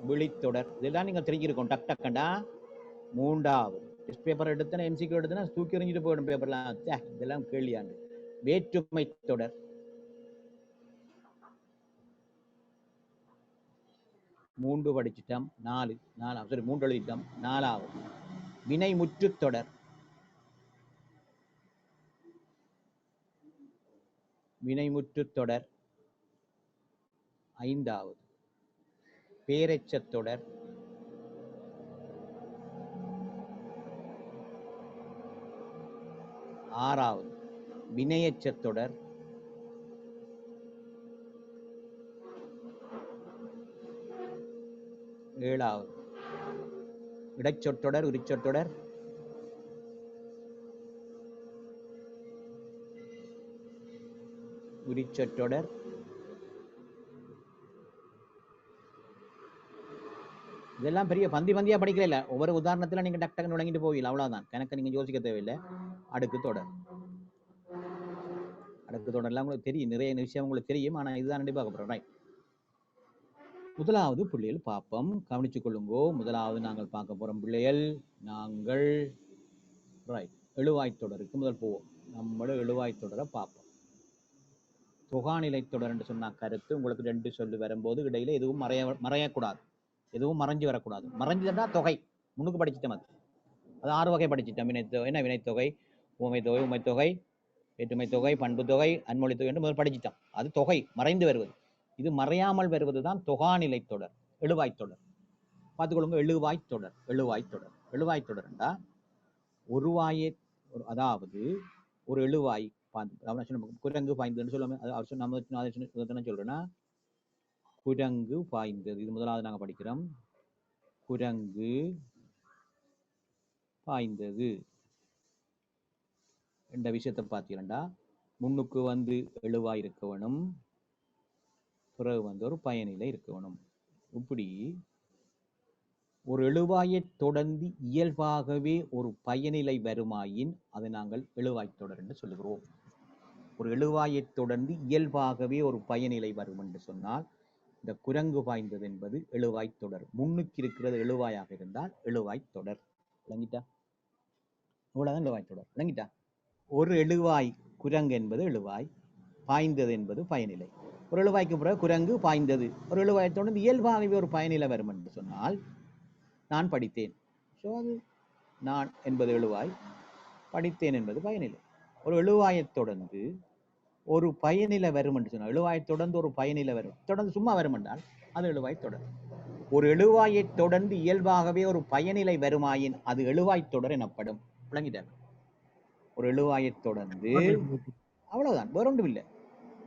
விழித்தொடர் இதெல்லாம் நீங்க தெரிஞ்சிருக்கோம். டக் டக்கண்டா. மூன்றாவது டெஸ்ட் பேப்பர் எடுத்தனா, எம்சிக்யூ எடுத்தனா தூக்கி எறிஞ்சிட்டு போயிடும் பேப்பர்லாம். இதெல்லாம் கேள்வியாண்டு. வேற்றுமை தொடர். மூன்று படிச்சிட்டோம். மூன்று எழுதிட்டோம். நாலாவது வினைமுற்று தொடர். வினைமுற்று தொடர். ஐந்தாவது பேரெச்சத் தொடர். ஆறாவது வினையெச்சத் தொடர். ஏழாவது இடைச்சொற்றொடர், உரிச்சொற்றொடர். உரிச்சொற்றொடர். இதெல்லாம் பெரிய பந்தியா படிக்கல. ஒவ்வொரு உதாரணத்துல நீங்க டக் டக்குன்னு விளங்கிட்டு போவீங்க. அவ்வளவுதான். கணக்கு நீங்க யோசிக்க தேவையில்லை. அடுக்கு தொடர். அடுக்கு தொடர்லாம் உங்களுக்கு தெரியும். நிறைய விஷயம் உங்களுக்கு தெரியும். ஆனா இதுதான் பார்க்க போறோம். ரைட். முதலாவது பிள்ளைகள் பார்ப்போம், கவனிச்சு கொள்ளுங்கோ. முதலாவது நாங்கள் பார்க்க போறோம் பிள்ளைகள், நாங்கள் ரைட் எழுவாய் தொடருக்கு முதல் போவோம். நம்மளோட எழுவாய் தொடரை பார்ப்போம். தொகாநிலை தொடர் என்று சொன்ன கருத்து உங்களுக்கு 2 சொல்லு வரும்போது இடையில எதுவும் மறையக்கூடாது, எதுவும் மறைஞ்சு வரக்கூடாது. மறைஞ்சதுன்னா தொகை முன்னுக்கு படிச்சுட்டோம். அது 6 வகை படிச்சுட்டோம். வினைத்தொகை, என்ன வினைத்தொகை, உமைத்தொகை, உமைத்தொகை, வேற்றுமை தொகை, பண்பு தொகை, அன்மொழி தொகை என்று முதல் படிச்சுட்டோம். அது தொகை மறைந்து வருவது. இது மறையாமல் வருவது தான் தொகாநிலை தொடர், எழுவாய் தொடர். பார்த்துக்கொள்ளுங்க, எழுவாய் தொடர். எழுவாய் தொடர், எழுவாய் தொடர்ண்டா ஒரு வாயை, அதாவது ஒரு எழுவாய் குரங்கு பாய்ந்ததுன்னு சொல்லுவாங்க. சொல்றேன்னா குரங்கு பாய்ந்தது, இது முதலாவது நாங்க படிக்கிறோம். குரங்கு பாய்ந்தது என்ற விஷயத்தை பார்த்தீங்கன்னா முன்னுக்கு வந்து எழுவாய் இருக்க வேணும், பிறகு வந்து ஒரு பயனிலை இருக்க வேணும். இப்படி ஒரு எழுவாயை தொடர்ந்து இயல்பாகவே ஒரு பயனிலை வருமாயின் அதை நாங்கள் எழுவாய் தொடர் என்று சொல்லுகிறோம். ஒரு எழுவாயை தொடர்ந்து இயல்பாகவே ஒரு பயனிலை வரும் என்று சொன்னால் இந்த குரங்கு பாய்ந்தது என்பது எழுவாய் தொடர். முன்னுக்கு இருக்கிறது எழுவாயாக இருந்தால் எழுவாய் தொடர். விளங்கிட்டா? இவ்வளவுதான் எழுவாய் தொடர். விளங்கிட்டா? ஒரு எழுவாய் குரங்கு என்பது எழுவாய், பாய்ந்தது என்பது பயனிலை. ஒரு எழுவாய்க்கு பிறகு குரங்கு பாய்ந்தது, ஒரு எழுவாயை தொடர்ந்து இயல்பாகவே ஒரு பயனிலை வரும் என்று சொன்னால் நான் படித்தேன். ஸோ அது நான் என்பது எழுவாய், படித்தேன் என்பது பயனிலை. ஒரு எழுவாயை தொடர்ந்து ஒரு பயனிலை வரும் என்று சொன்னால், எழுவாயை தொடர்ந்து ஒரு பயனிலை வரும், தொடர்ந்து சும்மா வரும் என்றால் அது எழுவாய் தொடர். ஒரு எழுவாயை தொடர்ந்து இயல்பாகவே ஒரு பயனிலை வருமாயின் அது எழுவாய் தொடர் எனப்படும். விளங்கிட்டார்? ஒரு எழுவாயை தொடர்ந்து, அவ்வளவுதான், வேற ஒன்றும் இல்லை.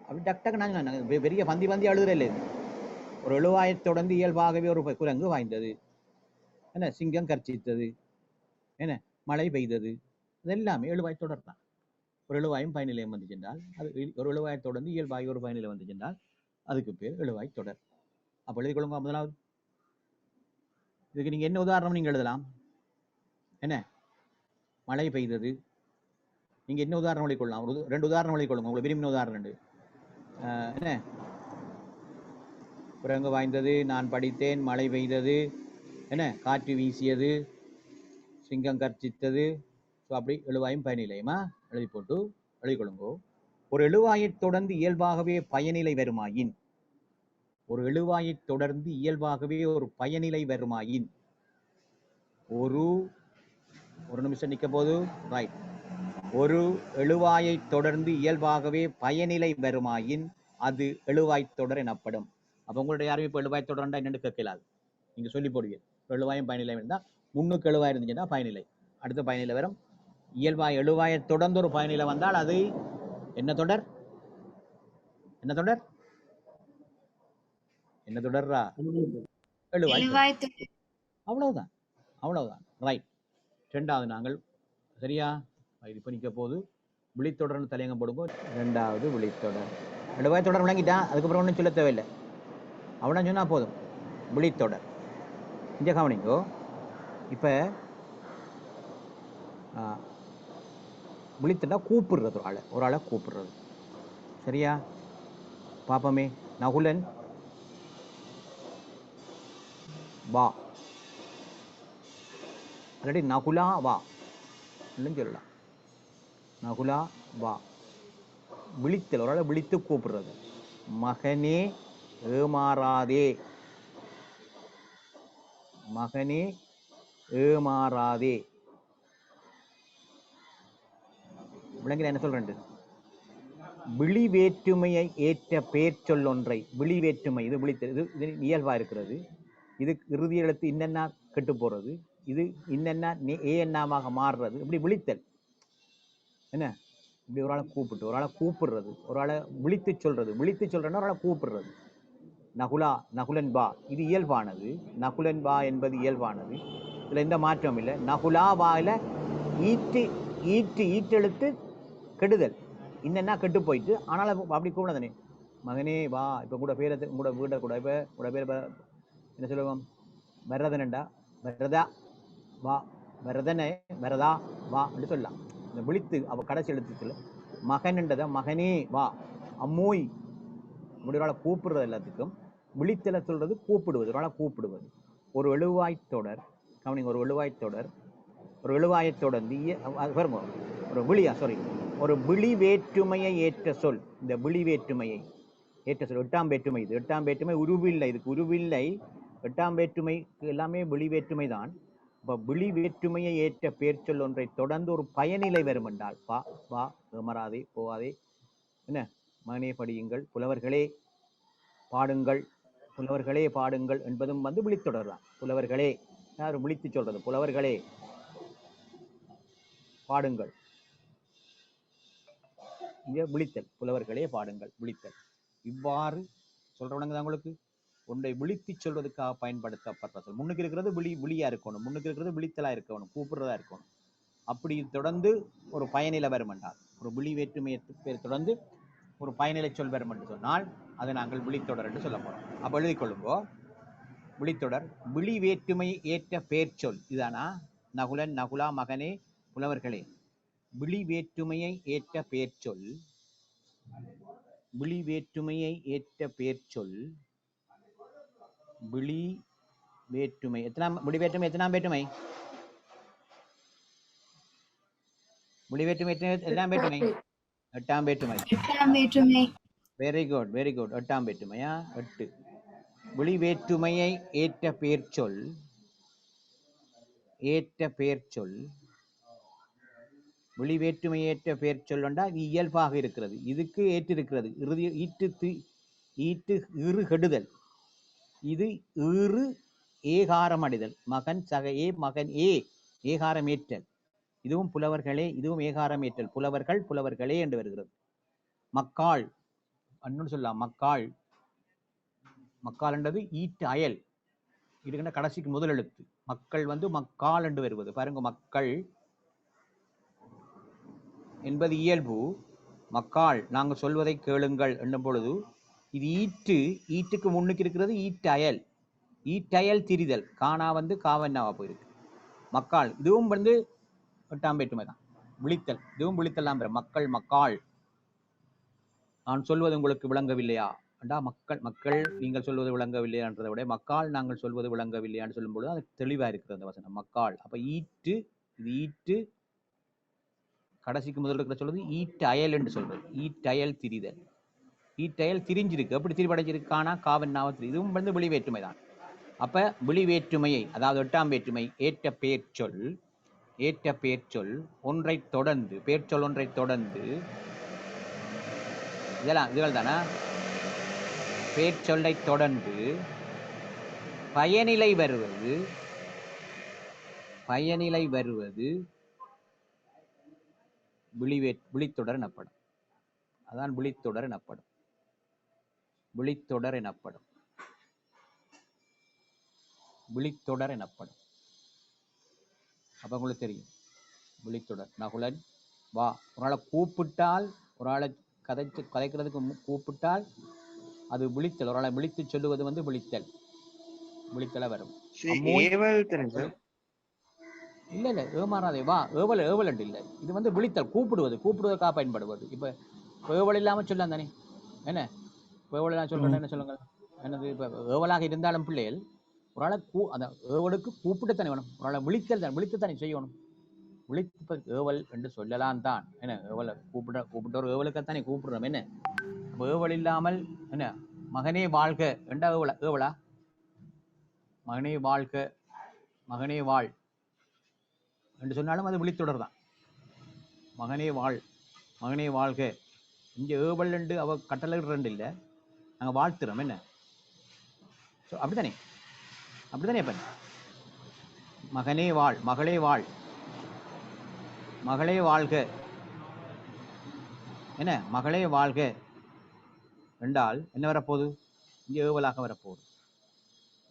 அப்படி டக்கு நான் பெரிய பந்தி அழுதுற இல்லை. ஒரு எழுவாயை தொடர்ந்து இயல்பாகவே ஒரு குரங்கு வாய்ந்தது, என்ன சிங்கம் கர்ச்சித்தது, என்ன மழை பெய்தது, இதெல்லாமே எழுவாய் தொடர் தான். ஒரு எழுவாயும் பயனிலையும் வந்து சென்றால் அது ஒரு எழுவாயை தொடர்ந்து இயல்பாகி ஒரு பயனிலை வந்து சென்றால் அதுக்கு பேர் எழுவாய் தொடர். அப்போ எழுதி கொள்ளுங்க. முதலாவது இதுக்கு நீங்க என்ன உதாரணம் நீங்க எழுதலாம்? என்ன மழை பெய்தது, நீங்க என்ன உதாரணம் எழுதிக்கொள்ளலாம்? ஒரு 2 உதாரணம் எழுதிக்கொள்ளுங்க, உங்களுக்கு விரும்பின உதாரணம். என்ன குரங்கு வாய்ந்தது, நான் படித்தேன், மழை பெய்தது, என்ன காற்று வீசியது, சிங்கம் கர்ச்சித்தது. ஸோ அப்படி எழுவாயும் பயனிலையுமா எழுதி போட்டு எழுதிக்கொள்ளுங்கோ. ஒரு எழுவாயை தொடர்ந்து இயல்பாகவே பயனிலை வருமாயின், ஒரு எழுவாயை தொடர்ந்து இயல்பாகவே ஒரு பயனிலை வருமாயின், ஒரு நிமிஷம் நிற்க போது, ரைட். ஒரு எழுவாயை தொடர்ந்து இயல்பாகவே பயனிலை வருமாயின் அது எழுவாய் தொடர் எனப்படும். அப்போ உங்களுடைய யாரும் இப்போ எழுவாய் தொடர்ண்டா என்னென்னு கேட்கலாது, நீங்க சொல்லி போடுவீங்க. எழுவாயும் பயனிலை இருந்தால் முன்னுக்கு எழுவாய் இருந்துச்சுன்னா பயனிலை, அடுத்த பயனிலை வரும். இயல்பாய் எழுவாயை தொடர்ந்து ஒரு பயனிலை வந்தால் அது என்ன தொடர்? என்ன தொடர்? என்ன தொடர்ரா? எழுவாய். அவ்வளவுதான், அவ்வளவுதான். ரைட். 2வது நாங்கள் சரியா இப்போ நிற்க போது விழித்தொடர்னு தலையங்கம் போடும்போது 2வது விழித்தொடர். எழுவாய் தொடர் விளங்கிட்டான், அதுக்கப்புறம் ஒன்றும் சொல்ல தேவையில்லை, அவனா சொன்னா போதும். விழித்தொடர் இங்கே கவனிங்கோ. இப்போ விழித்தொடா கூப்பிடுறது, ஒரு ஆளை கூப்பிடுறது. சரியா? பாப்பமே. நகுலன் வா, அல்லடி நகுலா வா இல்லைன்னு சொல்லலாம். நகுலா வா, விழித்தல், ஒரு ஆளை விழித்து கூப்பிடுறது. மகனே ஏமாறாதே, மகனே ஏமாறாதே. விளங்கிற என்ன சொல்றேன்? விழி வேற்றுமையை ஏற்ற பெயர் சொல்லொன்றை, விழி வேற்றுமை, இது விழித்தல், இது இயல்பா இருக்கிறது. இது இறுதி எழுத்து இன்னென்னா கெட்டு போறது, இது இன்னென்னா ஏஎன்னாமாக மாறுறது. இப்படி விழித்தல் என்ன? இப்படி ஒரு ஆளை கூப்பிட்டு, ஒரு ஆளை கூப்பிடுறது, ஒரு ஆளை விழித்து சொல்றது. விழித்து சொல்றேன்னா ஒரு ஆளை கூப்பிடுறது. நகுலா, நகுலன் பா, இது இயல்பானது. நகுலன் பா என்பது இயல்பானது, இதுல எந்த மாற்றமும் இல்லை. நகுலா வாயில ஈற்றெழுத்து கெடுதல், இன்னென்னா கெட்டு போயிட்டு, ஆனாலும் அப்படி கூப்பிட தானே மகனே வா. இப்போ கூட பேரை கூட வீட்டை கூட இப்போ கூட பேர் என்ன சொல்லுவோம்? வரதனண்டா வரதா வா, வரதனே வரதா வா அப்படி சொல்லலாம். இந்த விழித்து அவ கடைசி எழுத்துக்கள் மகன்ன்றதை மகனே வா, அம்மோய் இப்படி ஒரு ஆளை கூப்பிடுறது எல்லாத்துக்கும் விழித்தலை சொல்றது கூப்பிடுவது, ஒரு ஆளை கூப்பிடுவது. ஒரு எழுவாய்த் தொடர் கவனிங்க, ஒரு எழுவாய்த் தொடர், ஒரு எழுவாயத் தொடர் பாருங்க, ஒரு விழியா சாரி ஒரு விழி வேற்றுமையை ஏற்ற சொல். இந்த விழி வேற்றுமையை ஏற்ற சொல் எட்டாம் வேற்றுமை. இது எட்டாம் வேற்றுமை உருவில்லை, இதுக்கு உருவில்லை. எட்டாம் வேற்றுமைக்கு எல்லாமே விழி வேற்றுமை தான். இப்போ விழி வேற்றுமையை ஏற்ற பேர் சொல் ஒன்றை தொடர்ந்து ஒரு பயனிலை வரும் என்றால் பா வா ஏமராதே போவாதே என்ன மகனே படியுங்கள், புலவர்களே பாடுங்கள், புலவர்களே பாடுங்கள் என்பதும் வந்து விழித்தொடர் தான். புலவர்களே யார் விழித்து சொல்றது, புலவர்களே பாடுங்கள், இங்க விழித்தல், புலவர்களே பாடுங்கள் விழித்தல். இவ்வாறு சொல்றவனுங்க தான் உங்களுக்கு ஒன்றை விழித்து சொல்வதற்காக பயன்படுத்தப்படுற சொல். முன்னுக்கு இருக்கிறது விழியா இருக்கணும், முன்னுக்கு இருக்கிறது விழித்தலா இருக்கணும், கூப்பிடுறதா இருக்கணும். அப்படி தொடர்ந்து ஒரு பயனிலை வரும் என்றால், ஒரு விழி வேற்றுமையை பேர் தொடர்ந்து ஒரு பயனிலை சொல் வரும் என்று சொன்னால் அதை நாங்கள் விழித்தொடர் என்று சொல்ல போறோம். அப்ப எழுதி கொள்ளுங்கோ, விழித்தொடர் விழி வேற்றுமை ஏற்ற பேர் சொல். இதானா நகுலன் நகுலா மகனே புலவர்களே. விழி வேற்றுமையை ஏற்ற பேர் சொல், விழி வேற்றுமையை ஏற்ற பேர் சொல். விழி வேற்றுமை எத்தனாம் விழி வேற்றுமை எத்தனாம் வேற்றுமை? விழி வேற்றுமை எத்தனாம் வேற்றுமை? எட்டாம் வேற்றுமை. Very good very good. எட்டாம் வேற்றுமையா? 8. விழி வேற்றுமையை ஏற்ற பேர் சொல், ஏற்ற பேர் சொல். விழி வேற்றுமை ஏற்ற பேர் சொல் என்றால் இது இயல்பாக இருக்கிறது, இதுக்கு ஏற்றிருக்கிறது. இறுதி ஈட்டு இரு கெடுதல், இது இரு ஏகாரம் அடைதல். மகன் சக ஏ மகன் ஏ ஏகாரம் ஏற்றல். இதுவும் புலவர்களே, இதுவும் ஏகாரம் ஏற்றல். புலவர்கள் புலவர்களே என்று வருகிறது. மக்காள் அன்னு சொல்லலாம். மக்காள், மக்காள் என்றது ஈட்டு அயல், இதுக்கின்ற கடைசிக்கு முதல் எழுத்து. மக்கள் வந்து மக்காள் என்று வருவது பாருங்க. மக்கள் என்பது இயல்பு. மக்காள் நாங்கள் சொல்வதை கேளுங்கள் என்னும் பொழுது இது ஈட்டு, ஈட்டுக்கு முன்னுக்கு இருக்கிறது ஈட்டு அயல், ஈட்டயல் திரிதல். காணா வந்து காவன்னாவா போயிருக்கு. மக்காள் இதுவும் வந்து எட்டாம் வேற்றுமை தான். விழித்தல், இதுவும் விழித்தல்லாம் பெற. மக்கள் மக்காள். நான் சொல்வது உங்களுக்கு விளங்கவில்லையா அண்டா? மக்கள் மக்கள் நீங்கள் சொல்வது விளங்கவில்லையான்றதை விட மக்காள் நாங்கள் சொல்வது விளங்கவில்லையான்னு சொல்லும்போது அது தெளிவா இருக்கிறது அந்த வசனம். மக்காள். அப்ப ஈட்டு, இது ஈட்டு கடைசிக்கு முதல் இருக்கிற சொல்றது ஈட்டு அயல் என்று சொல்றது. ஈட்டயல் திரிதல், ஈட்டயல் திரிஞ்சிருக்கு. எப்படி திரிவடைஞ்சிருக்கு? காணா காவன்னாவா திரி. இதுவும் வந்து விழி வேற்றுமை தான். அப்ப விழி வேற்றுமையை, அதாவது எட்டாம் வேற்றுமை ஏற்ற பேர் சொல், ஏற்ற பேர் சொல் ஒன்றை தொடர்ந்து, பேர் சொல் ஒன்றை தொடர்ந்து, இதெல்லாம் இதுகள் தானா? பேர் சொல்லை தொடர்ந்து பயனிலை வருவது, பயனிலை வருவது விழித்தொடர் எனப்படும். அதான் விழித்தொடர் எனப்படும். விழித்தொடர் எனப்படும். விழித்தொடர் எனப்படும். அப்ப உங்களுக்கு தெரியும் விழித்தொடர். நகுலன் வா. ஒரு ஆளை கூப்பிட்டால், ஒரு ஆளை கதைக்கிறதுக்கு கூப்பிட்டால் அது விழித்தல். ஒரு ஆளை விழித்து சொல்லுவது வந்து விழித்தல், விழித்தல வரும். இல்ல இல்ல ஏமாறாதே வா. ஏவல் ஏவல் என்று இல்லை, இது வந்து விழித்தல், கூப்பிடுவது, கூப்பிடுவதற்காக பயன்படுவது. இப்ப ஏவல் இல்லாம சொல்லலாம் தானே என்ன? ஏவல் எல்லாம் சொல்றேன் என்ன சொல்லுங்க. என்னது இப்ப ஏவலாக இருந்தாலும் பிள்ளைகள் ஒரு ஆளை அந்த ஏவலுக்கு கூப்பிட்டுத்தானே வேணும். ஒரு ஆளை விழித்தல் தான், விழித்துத்தானே செய்யணும். விழிப்பு ஏவல் என்று சொல்லலாம் தான் என்ன? ஏவலை கூப்பிட்ட ஒரு ஏவலுக்குத்தானே கூப்பிடுறோம் என்ன? ஏவல் இல்லாமல் என்ன மகனே வாழ்க என்றா ஏவலா? ஏவலா? மகனே வாழ்க, மகனே வாழ் என்று சொன்னாலும் அது விழித்தொடர் தான். மகனே வாழ், மகனே வாழ்க. இங்க ஏவல் என்று அவ கட்டளை ரெண்டு இல்லை, நாங்க வாழ்த்துறோம் என்ன? அப்படித்தானே, அப்படித்தானே. இப்ப மகனே வாழ், மகளே வாழ், மகளே வாழ்க என்ன? மகளே வாழ்க என்றால் என்ன வரப்போகுது? இங்கே ஏவலாக வரப்போகுது,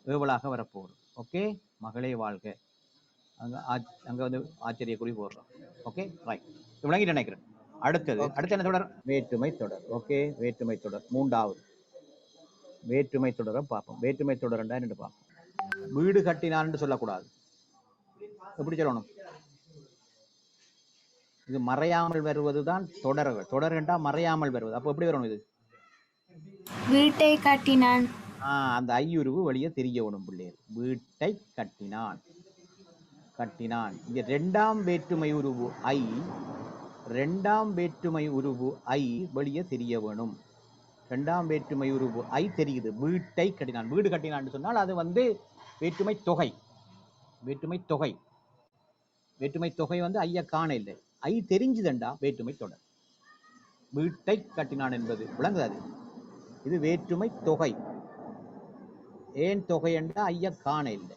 ஏவலாக வரப்போகுது. ஓகே, மகளே வாழ்க. அங்க வந்து ஆச்சரிய குறி போடுறோம். ஓகே ரைட், விளங்கிட்டு நினைக்கிறேன். அடுத்தது என்ன தொடர்? வேற்றுமை தொடர். ஓகே, வேற்றுமை தொடர் மூன்றாவது. வேற்றுமை தொடரை பார்ப்போம். வேற்றுமை தொடர்ண்டா என்று பார்ப்போம். வீடு கட்டினான்னு சொல்லக்கூடாது. எப்படி சொல்லணும்? இது மறையாமல் வருவதுதான் தொடர்கள். தொடர் என்றா மறையாமல் வருவது. அப்போ எப்படி வரணும்? இது வீட்டை கட்டினான். அந்த ஐயுருவு வெளியே தெரியணும் பிள்ளைகள். வீட்டை கட்டினான். கட்டினான். இங்க இரண்டாம் வேற்றுமை உருவு ஐ, இரண்டாம் வேற்றுமை உருவு ஐ வெளியே தெரிய வேணும். இரண்டாம் வேற்றுமை உருவு ஐ தெரியுது. வீட்டை கட்டினான். வீடு கட்டினான்னு சொன்னால் அது வந்து வேற்றுமை தொகை. வேற்றுமை தொகை. வேற்றுமை தொகை வந்து ஐய காண இல்லை. ஐ தெரிஞ்சுதண்டா வேற்றுமை தொடர். வீட்டை கட்டினான் என்பது விளங்குது. இது வேற்றுமை தொகை. ஏன் தொகை என்றா ஐய காண இல்லை.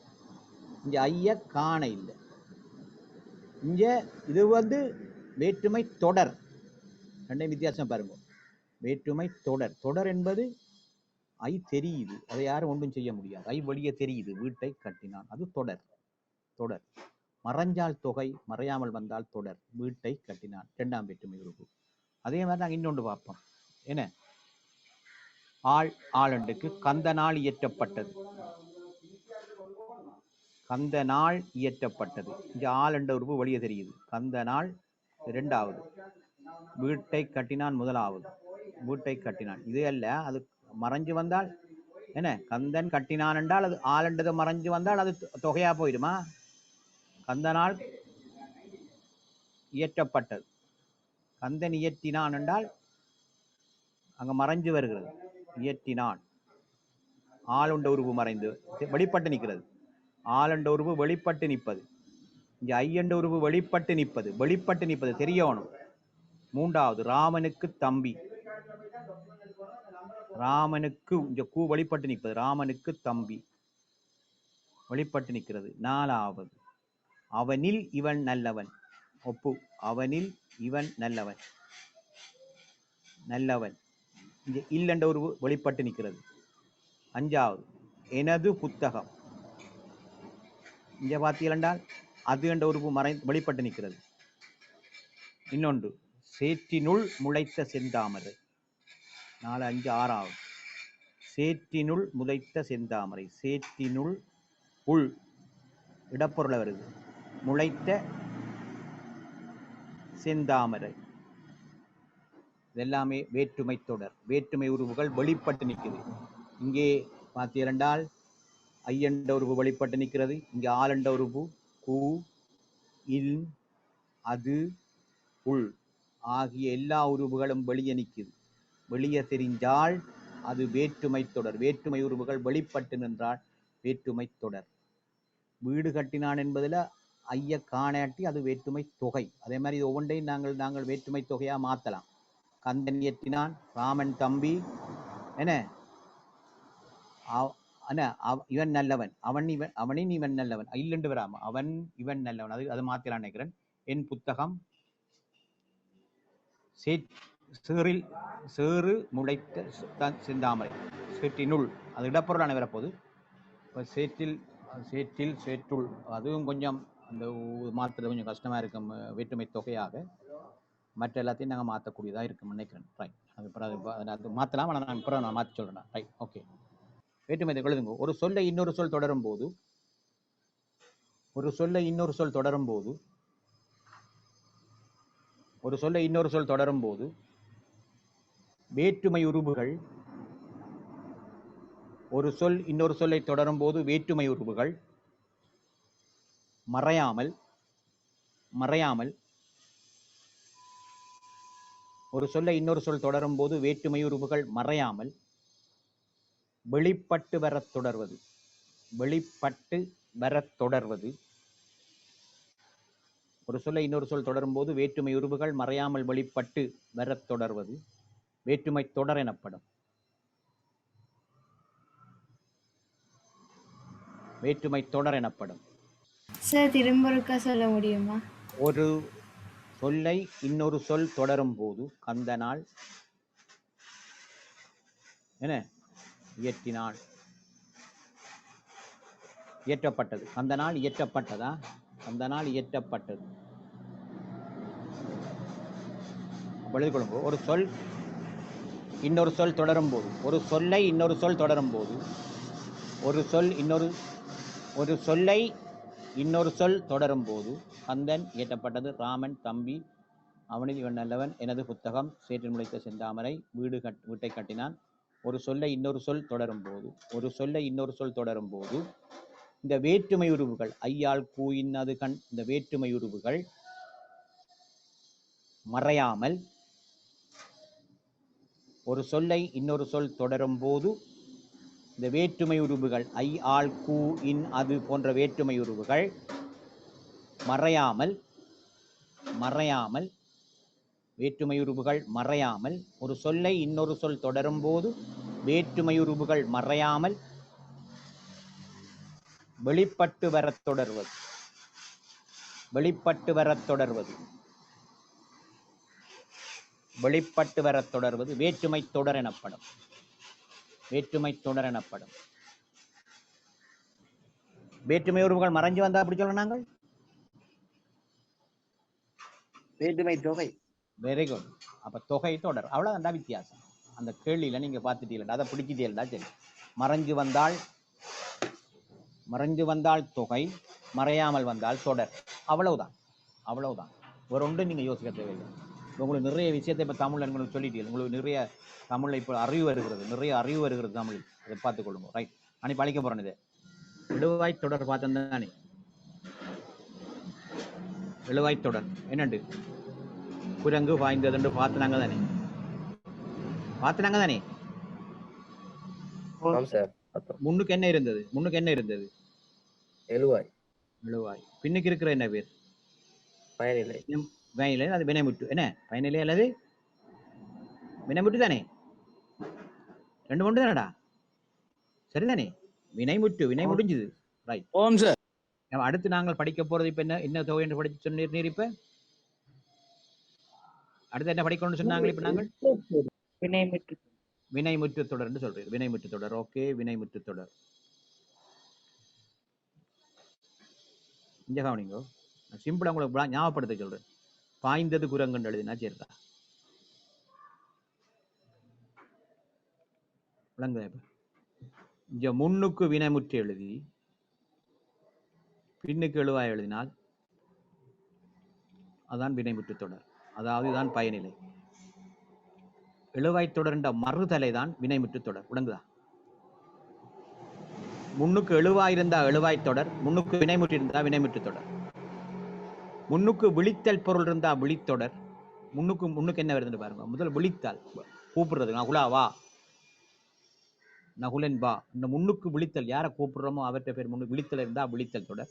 இங்க ஐய காண இல்லை. இங்க இது வந்து வேற்றுமை தொடர். ரெண்டையும் வித்தியாசம் பாருங்க. வேற்றுமை தொடர். தொடர் என்பது ஐ தெரியுது, அதை யாரும் ஒன்றும் செய்ய முடியாது. ஐ வெளியே தெரியுது. வீட்டை கட்டினான், அது தொடர். தொடர். மறைஞ்சால் தொகை, மறையாமல் வந்தால் தொடர். வீட்டை கட்டினான் இரண்டாம் வேற்றுமை உருவு. அதே மாதிரி நாங்கள் இன்னொன்று பார்ப்போம். என்ன? ஆள் ஆளண்டுக்கு கந்த நாள் இயற்றப்பட்டது. கந்த நாள் இயற்றப்பட்டது. இங்க ஆளண்ட உருவு வெளியே தெரியுது. கந்த நாள் இரண்டாவது. வீட்டை கட்டினான் முதலாவது. வீட்டை கட்டினான் இது அல்ல. அது மறைஞ்சு வந்தால் என்ன? கந்தன் கட்டினான் என்றால் அது ஆளண்டது மறைஞ்சு வந்தால் அது தொகையா போயிடுமா? கந்த நாள் இயற்றப்பட்டது. கந்தன் இயற்றினான் என்றால் அங்க மறைஞ்சு வருகிறது. இயற்றினான். ஆளுண்ட உருவு மறைந்து வெளிப்பட்டு நிற்கிறது. ஆளண்ட உருவு வெளிப்பட்டு நிற்பது. இங்க ஐயண்ட உருவு வெளிப்பட்டு நிற்பது. வெளிப்பட்டு நிற்பது தெரியணும். மூன்றாவது ராமனுக்கு தம்பி. ராமனுக்கு இங்க கூ வெளிப்பட்டு நிற்பது. ராமனுக்கு தம்பி வெளிப்பட்டு நிற்கிறது. நாலாவது அவனில் இவன் நல்லவன். ஒப்பு. அவனில் இவன் நல்லவன். நல்லவன். இங்க இல்லென்ற உருவு வெளிப்பட்டு நிற்கிறது. அஞ்சாவது எனது புத்தகம். இங்க பார்த்தீர்கள் என்றால் அது என்ற உருவு வெளிப்பட்டு நிற்கிறது. இன்னொன்று சேற்றினுள் முளைத்த செந்தாமரை. 4, 5, 6வது சேற்றினுள் முளைத்த செந்தாமரை. சேற்றினுள் உள் இடப்பொருளை வருது. முளைத்த செந்தாமரை. இதெல்லாமே வேற்றுமை தொடர். வேற்றுமை உருவுகள் வெளிப்பட்டு நிற்குது. இங்கே பார்த்தீர்கள் ஐயண்ட உருவு வெளிப்பட்டு நிற்கிறது. இங்கே ஆளண்ட உருவு கூ, இல், அது, உள் ஆகிய எல்லா உருவுகளும் வெளியே நிற்குது. வெளியே தெரிஞ்சால் அது வேற்றுமை தொடர். வேற்றுமை உருவுகள் வெளிப்பட்டு நின்றால் வேற்றுமை தொடர். வீடு கட்டினான் என்பதில் ஐய காணாட்டி அது வேற்றுமை தொகை. அதே மாதிரி இது ஒவ்வொன்றையும் நாங்கள் வேற்றுமை தொகையாக மாற்றலாம். கந்தன் இயற்றினான், ராமன் தம்பி, என்ன இவன் நல்லவன், அவனின் இவன் நல்லவன். இல்லென்று வராம அவன் இவன் நல்லவன். அது மாற்றலாம் நினைக்கிறேன். என் புத்தகம் சேறில் சேறு முளைத்த செந்தாமரை. சேற்றினுள் அது இடப்பொருளான வரப்போது. இப்போ சேற்றில் சேற்றுள் அதுவும் கொஞ்சம் அந்த மாற்றுறது கொஞ்சம் கஷ்டமாக இருக்கும் வேற்றுமை தொகையாக. மற்ற எல்லாத்தையும் நாங்கள் மாற்றக்கூடியதாக இருக்கும் நினைக்கிறேன். ரைட். அது மாற்றலாம். ஆனால் நான் இப்போ நான் மாற்றி சொல்கிறேன். ரைட். ஓகே. வேற்றுமை எழுதுங்க. ஒரு சொல்லை இன்னொரு சொல் தொடரும் போது, ஒரு சொல்லை இன்னொரு சொல் தொடரும் போது, ஒரு சொல்லை இன்னொரு சொல் தொடரும் போது வேற்றுமை உருவுகள், ஒரு சொல் இன்னொரு சொல்லை தொடரும் போது வேற்றுமை உருவுகள் மறையாமல் ஒரு சொல்லை இன்னொரு சொல் தொடரும் போது வேற்றுமை உருவுகள் மறையாமல் வெளிப்பட்டு வரத் தொடர்வது. வெளிப்பட்டு வரத் தொடர்வது. ஒரு சொல்லை இன்னொரு சொல் தொடரும் போது வேற்றுமை உருவுகள் மறையாமல் வெளிப்பட்டு வரத் தொடர்வது வேற்றுமை தொடர் எனப்படும். வேற்றுமை தொடர் எனப்படும். சார் திரும்ப சொல்ல முடியுமா? ஒரு சொல்லை இன்னொரு சொல் தொடரும் போது கந்தனால் என்ன இயற்றினான், இயற்றப்பட்டது. கந்தனால் இயற்றப்பட்டதா? கந்தனால் இயற்றப்பட்டது. எழுதிக்கொள்ளுங்க. ஒரு சொல் இன்னொரு சொல் தொடரும் போது, ஒரு சொல்லை இன்னொரு சொல் தொடரும் போது, ஒரு சொல்லை இன்னொரு சொல் தொடரும் போது கந்தன் இயற்றப்பட்டது. ராமன் தம்பி, அவனில் இவன் நல்லவன், எனது புத்தகம், சேற்றில் முளைத்த செந்தாமரை, வீட்டை கட்டினான், ஒரு சொல்லை இன்னொரு சொல் தொடரும் போது இந்த வேற்றுமை உருவுகள் ஐயாள் கூயின் அது கண் இந்த வேற்றுமை உருவுகள் மறையாமல் ஒரு சொல்லை இன்னொரு சொல் தொடரும் போது இந்த வேற்றுமை உருவுகள் ஐ ஆள் கூ இன் அது போன்ற வேற்றுமை உருவுகள் மறையாமல் வேற்றுமை உருவுகள் மறையாமல் ஒரு சொல்லை இன்னொரு சொல் தொடரும் போது வேற்றுமை உருவுகள் மறையாமல் வெளிப்பட்டு வரத் தொடர்வது வேற்றுமை தொடர் எனப்படும். வேற்றுமை உருவுகள் மறைஞ்சு வந்தா அப்படி சொல்ல நாங்கள் வேற்றுமை தொகை. Very good. அப்ப தொகை தொடர் அவ்வளவுதான் வித்தியாசம். அந்த கேள்வியில நீங்க பார்த்துட்டீங்களா, அதை பிடிச்சிட்டீங்களா? சரி, மறைஞ்சு வந்தால் தொகை, மறையாமல் வந்தால் தொடர். அவ்வளவுதான். ஒரு ஒன்று நீங்க யோசிக்க தேவையில்லை. உங்களுக்கு நிறைய விஷயத்தை இப்ப தமிழ்ல உங்களுக்கு சொல்லிட்டீங்க. உங்களுக்கு நிறைய தமிழ்ல இப்போ அறிவு வருகிறது தமிழ். அதை பார்த்துக் கொள்ளுங்க. ரைட், அனுப்பி அழைக்க போறேன். இது எழுவாய் தொடர் பார்த்தேன் தானே? எழுவாய் தொடர் என்னண்டு குரங்கு பாய்ந்தது பார்த்துனாங்க தானே? முன்னுக்கு என்ன இருந்தது? எழுவாய். பின்னுக்கு இருக்கிற என்ன பேர்? பயனிலை. அது வினைமுற்று. என்ன பயனிலை அல்லது வினைமுற்று தானே? ரெண்டு மூன்று தானடா? சரிதானே? வினைமுற்று. வினை முடிஞ்சது. ரைட். ஓம் சார். அடுத்து நாங்கள் படிக்க போறது இப்ப என்ன தொகை என்று படிச்சு சொன்னீர். இப்ப அடுத்து என்ன படிக்கணும்னு சொன்னாங்க? இப்ப நாங்கள் வினைமுற்று தொடர் என்று சொல்றேன். வினைமுற்று தொடர். ஓகே, வினைமுற்று தொடர். இங்க கவனிங்க, சிம்பிளா உங்களுக்கு ஞாபகப்படுத்த சொல்றேன். பாய்ந்தது குரங்குன்னு எழுதினா சரிதா? விளங்குதா? இங்க முன்னுக்கு வினைமுற்று எழுதி பின்னுக்கு எழுவாய் எழுதினால் அதான் வினைமுற்று தொடர். அதாவது இதுதான் பயனிலை. எழுவாய் தொடர்ந்த மறுதலை தான் வினைமுற்று தொடர். விளங்குதா? முன்னுக்கு எழுவாய் இருந்தா எழுவாய் தொடர், முன்னுக்கு வினைமுற்று இருந்தா வினைமுற்று தொடர். முன்னுக்கு விழித்தல் பொருள் இருந்தா விழித்தொடர். முன்னுக்கு என்ன வருதுன்னு பாருங்க. முதல் விழித்தால் கூப்பிடுறது, நகுலா வா, நகுலன் வா. இந்த முன்னுக்கு விழித்தல், யாரை கூப்பிடுறோமோ அவற்றை பேர் முன்னுக்கு விழித்தல் இருந்தா விழித்தல் தொடர்.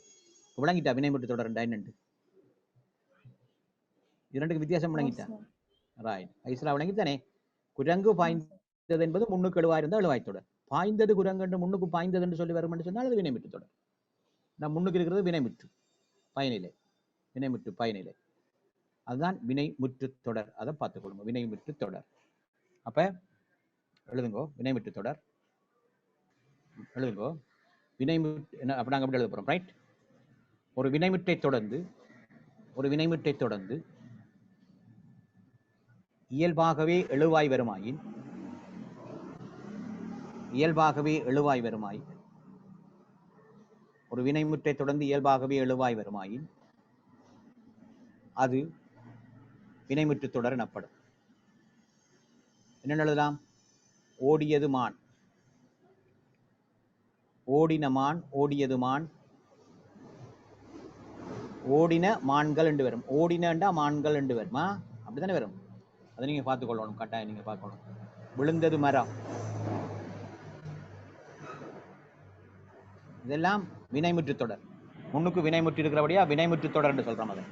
விளங்கிட்டா? வினைமுற்று தொடர் என்னண்டு இரண்டுக்கு வித்தியாசம் விளங்கிட்டா? ரைட். ஐஸ்லா விளங்கித்தானே? குரங்கு பாய்ந்தது என்பது முன்னுக்கு எழுவாய் இருந்தா எழுவாய் தொடர். பாய்ந்தது குரங்கு என்று முன்னுக்கு பாய்ந்தது என்று சொல்லி வரும் என்று சொன்னால் அது வினைமுற்று தொடர். நான் முன்னுக்கு இருக்கிறது வினைமுற்று பயனிலை. வினைமுற்று பயனிலை, அதுதான் வினைமுற்று தொடர். அதை பார்த்துக் கொள்ளுங்க. வினைமுற்று தொடர். அப்ப எழுதுங்கோ வினைமுற்று தொடர். எழுதுங்கோ வினைமுற்று. அப்ப நாங்க எப்படி எழுத போறோம்? ரைட். ஒரு வினைமுற்றை தொடர்ந்து இயல்பாகவே எழுவாய் வருமாயின் ஒரு வினைமுற்றை தொடர்ந்து இயல்பாகவே எழுவாய் வருமாயின் அது வினைமுற்று தொடர் எனப்படும். என்ன எழுதலாம்? ஓடியது மான், ஓடின மான், ஓடியது மான், ஓடின மான்கள் என்று வரும். ஓடினண்டா மான்கள் என்று வருமா? அப்படித்தானே வரும். அதை நீங்க பார்த்துக் கொள்ளணும். கட்டாயம் நீங்க பார்க்கணும். விழுந்தது மரம், இதெல்லாம் வினைமுற்று தொடர். முன்னுக்கு வினைமுற்று இருக்கிறபடியா வினைமுற்று தொடர் என்று சொல்றோம். அதை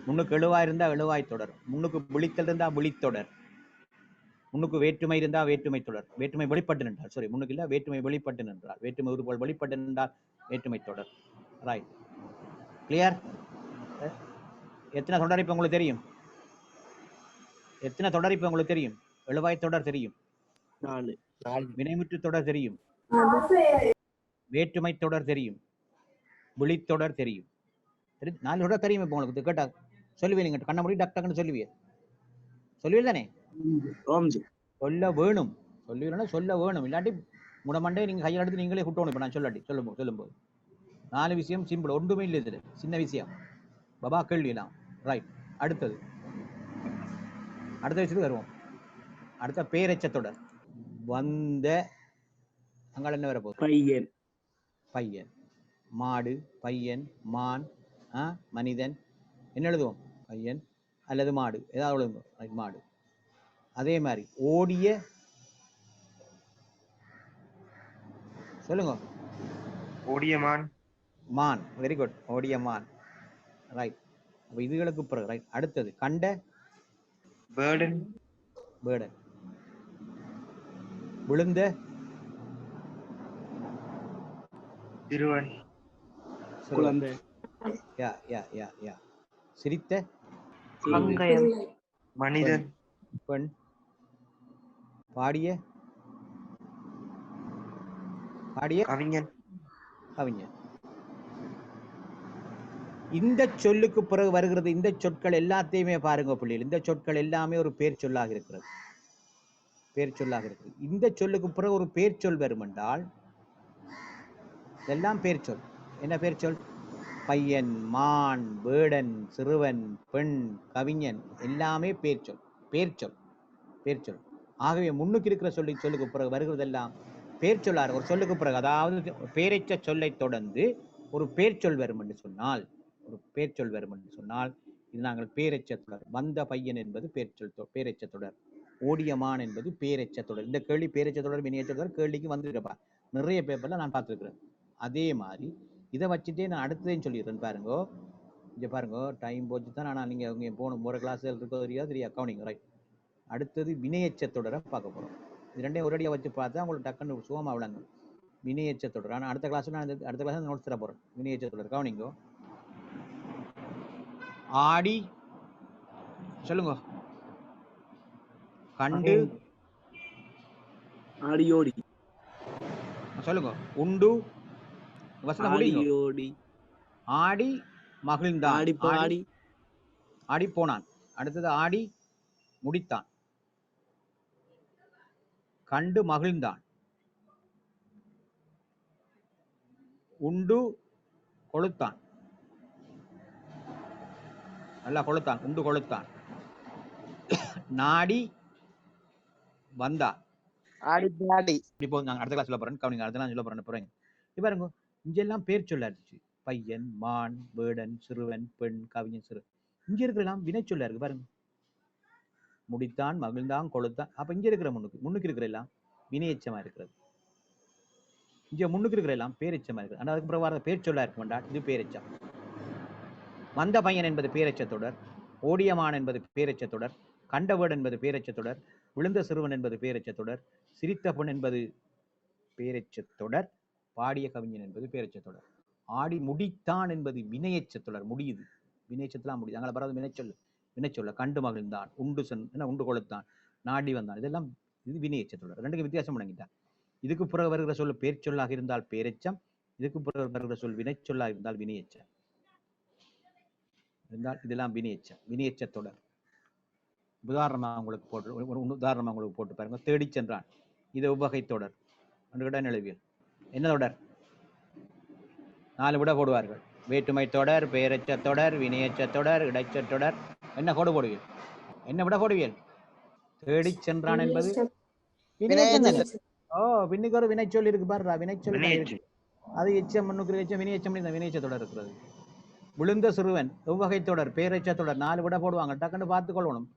முன்னுக்கு எழுவாய் இருந்தா எழுவாய் தொடர், முன்னுக்கு விழித்தல் இருந்தா விழித்தொடர், முன்னுக்கு வேற்றுமை இருந்தா வேற்றுமை தொடர். வேற்றுமை வெளிப்பட்டு நின்றால், சாரி முன்னுக்கு இல்ல, வேற்றுமை வெளிப்பட்டு நின்றால், வேற்றுமை உருபோல் வெளிப்பட்டு நின்றால் வேற்றுமை தொடர். Right, clear? எத்தனை தொடர் இப்ப உங்களுக்கு தெரியும்? எழுவாய் தொடர் தெரியும், வினைமுற்று தொடர் தெரியும், வேற்றுமை தொடர் தெரியும், விழித்தொடர் தெரியும். 4 தொடர் தெரியும். இப்ப உங்களுக்கு கேட்டா சொல்லுவீங்க, கண்ண முடி டக்குன்னு சொல்லுவீங்க தானே? சொல்ல வேணும், சொல்ல வேணும். இல்லாட்டி முடமண்டே நீங்க கையில் எடுத்து நீங்களே கூட்டணும். இப்ப நான் சொல்லும்போது 4 விஷயம் சிம்பிள், ஒன்றுமே இல்லை இதுல, சின்ன விஷயம். பாபா கேள்விலாம். ரைட். அடுத்த விஷயத்துக்கு வருவோம். அடுத்த பேரெச்ச தொடர். வந்த அங்கால என்ன வரப்போகுது? பையன். பையன். மாடு, பையன், மான், மனிதன். என்ன எழுதுவோம்? பையன் அல்லது மாடு, ஏதாவது எழுதுவோம். மாடு. அதே மாதிரி ஓடிய, சொல்லுங்க. ஓடிய மான். மான். Very good. ஓடிய மான். ரைட். அப்ப இதுகளுக்கு பிறகு ரைட். அடுத்தது கண்ட, பேர்டன். பேர்டன். விழுந்த, சிறுவன். சிறுவன். குழந்தை. யா யா யா யா. சிரித்த, பங்கயம். மனிதன். பெண். பாடிய, பாடிய கவிஞன். கவிஞன். இந்த சொல்லுக்கு பிறகு வருகிறது இந்த சொற்கள் எல்லாத்தையுமே பாருங்க பிள்ளைகள். இந்த சொற்கள் எல்லாமே ஒரு பேர் சொல்லாக இருக்கிறது. பேர் சொல்லாக இருக்கிறது. இந்த சொல்லுக்கு பிறகு ஒரு பேர் சொல் வரும் என்றால் இதெல்லாம் பேர் சொல். என்ன பேர் சொல்? பையன், மான், வேடன், சிறுவன், பெண், கவிஞன் எல்லாமே பேர் சொல். பேர் சொல். பேர் சொல். ஆகவே முன்னுக்கு இருக்கிற சொல்லுக்கு பிறகு வருகிறதெல்லாம் பேர் சொல்லார். ஒரு சொல்லுக்கு பிறகு, அதாவது பேரெச்ச சொல்லை தொடர்ந்து ஒரு பேர் சொல் வரும் என்று சொன்னால், ஒரு பேர் சொல் வரும் என்று சொன்னால் இது நாங்கள் பேரெச்ச தொடர். வந்த பையன் என்பது பேர் சொல், பேரெச்ச தொடர். ஓடிய மான் என்பது பேரெச்ச தொடர். இந்த கேள்வி பேரெச்ச தொடர், வினையச்ச தொடர் கேள்விக்கு வந்துருப்பா. நிறைய பேப்பர்ல நான் பார்த்துருக்கிறேன். அதே மாதிரி இதை வச்சுட்டே நான் அடுத்ததையும் சொல்லிடுறேன். பாருங்க, இங்க பாருங்க, டைம் போச்சு தான். ஆனால் நீங்க இங்கே போகணும், ஒரு கிளாஸ் இருக்கோ தெரியாது அக்கௌண்டிங். ரைட். அடுத்தது வினையச்ச தொடரை பார்க்க போறோம். இது ரெண்டையும் ஒரேடியாக வச்சு பார்த்தா உங்களுக்கு டக்குன்னு சுகமா விளங்க. வினையச்ச தொடர். ஆனால் அடுத்த கிளாஸ் நான் அடுத்த கிளாஸ் நோட்ஸ் தர போறேன். வினையச்ச தொடர் கவனிங்கோ. ஆடி, சொல்லுங்க. கண்டு, ஆடியோடி. சொல்லுங்க. உண்டு, வசனம் முடியுங்க. ஆடியோடி. ஆடி மகிழ்ந்தான். ஆடி பாடி. ஆடி போனான். அடுத்தது ஆடி முடித்தான். கண்டு மகிழ்ந்தான். உண்டு கொளுத்தான். நல்லா கொளுத்தான். உண்டு கொளுத்தான். நாடி வந்தான். ஆடி பாடி. இப்போ நாங்கள் அடுத்த கிளாஸ் சொல்ல போறேன். கவனிங்க, அடுத்த சொல்ல போறேன். போறேன். இப்ப பாருங்க, இங்கெல்லாம் பேர் சொல்ல இருந்துச்சு. பையன், மான், வேடன், சிறுவன், பெண், கவிஞன், சிறு. இங்க இருக்கிறலாம் வினை சொல்ல இருக்கு. பாருங்க, முடித்தான், மகிழ்ந்தான், கொளுத்தான். அப்ப இங்க இருக்கிற முன்னுக்கு இருக்கிற எல்லாம் வினையச்சமா இருக்கிறது. இங்க முன்னுக்கு இருக்கிற எல்லாம் பேரெச்சமா இருக்கு. ஆனால் அதுக்கு பிறகு பேர் சொல்ல இருக்க வேண்டாம். இது பேரெச்சம். வந்த பையன் என்பது பேரெச்ச தொடர். ஓடியமான் என்பது பேரெச்ச தொடர். கண்டவேடு என்பது பேரெச்ச தொடர். விழுந்த சிறுவன் என்பது பேரெச்ச தொடர். சிரித்த பெண் என்பது பேரெச்ச தொடர். பாடிய கவிஞன் என்பது பேரெச்ச தொடர். ஆடி முடித்தான் என்பது வினையச்ச தொடர். முடியுது, வினையச்சத்தெல்லாம் முடியுது. அங்கே பரவாயில்ல. வினைச்சொல்ல. கண்டு மகிழ்ந்தான், உண்டு கொளுத்தான், நாடி வந்தான். இதெல்லாம் இது வினையச்ச தொடர். ரெண்டுக்கு வித்தியாசம் பண்ணங்கிட்டான். இதுக்கு பிறகு வருகிற சொல் பேர் சொல்லாக இருந்தால் பேரெச்சம். இதுக்கு பிறகு வருகிற சொல் வினைச்சொல்லாக இருந்தால் வினையச்சம். இருந்தால் இதெல்லாம் வினையச்ச தொடர். உதாரணமாக உங்களுக்கு போட்டு பாருங்க. தேடி சென்றான். இது உவகை தொடர். நிலவியல் என்ன தொடர்? 4 விட போடுவார்கள். வேற்றுமை தொடர், பெயரெச்ச தொடர், வினையச்ச தொடர், இடைச்ச தொடர். என்ன கோடு போடுவீர்கள்? என்ன விட போடுவீர்கள்? தேடி சென்றான் என்பது பின்னுக்கு ஒரு வினைச்சொல் இருக்கு பாரு. வினைச்சொல் அது எச்சம், முன்னுக்கு எச்சம், வினையச்சம். வினையச்ச தொடர் இருக்கிறது. விழுந்த சிறுவன் எவ்வகை தொடர், பேரெச்ச தொடர். 4 விட போடுவாங்க. டக்குன்னு பார்த்து கொள்ளணும்.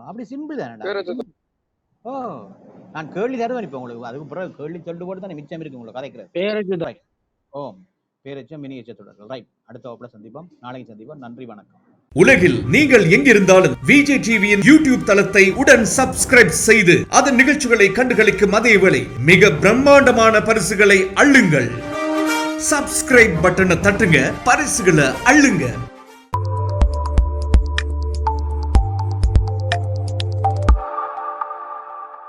அப்படி சிம்பிள் தானே. நான் கேள்வி தருவேன் இப்ப உங்களுக்கு. அதுக்கு பிறகு கேள்வி சொல்லிட்டு போட்டு தான் மிச்சம் இருக்கு உங்களுக்கு கதைக்கிறது. பேரெச்சம், வினையச்ச தொடர்கள். ரைட். அடுத்த வகுப்புல சந்திப்போம். நாளைக்கு சந்திப்போம். நன்றி, வணக்கம். உலகில் நீங்கள் எங்கிருந்தாலும் விஜய் டிவியின் யூடியூப் தளத்தை உடன் சப்ஸ்கிரைப் செய்து அதன் நிகழ்ச்சிகளை கண்டுகளிக்கும் அதேவேளை மிக பிரம்மாண்டமான பரிசுகளை அள்ளுங்கள். சப்ஸ்கிரைப் பட்டனை தட்டுங்க, பரிசுகளை அள்ளுங்க.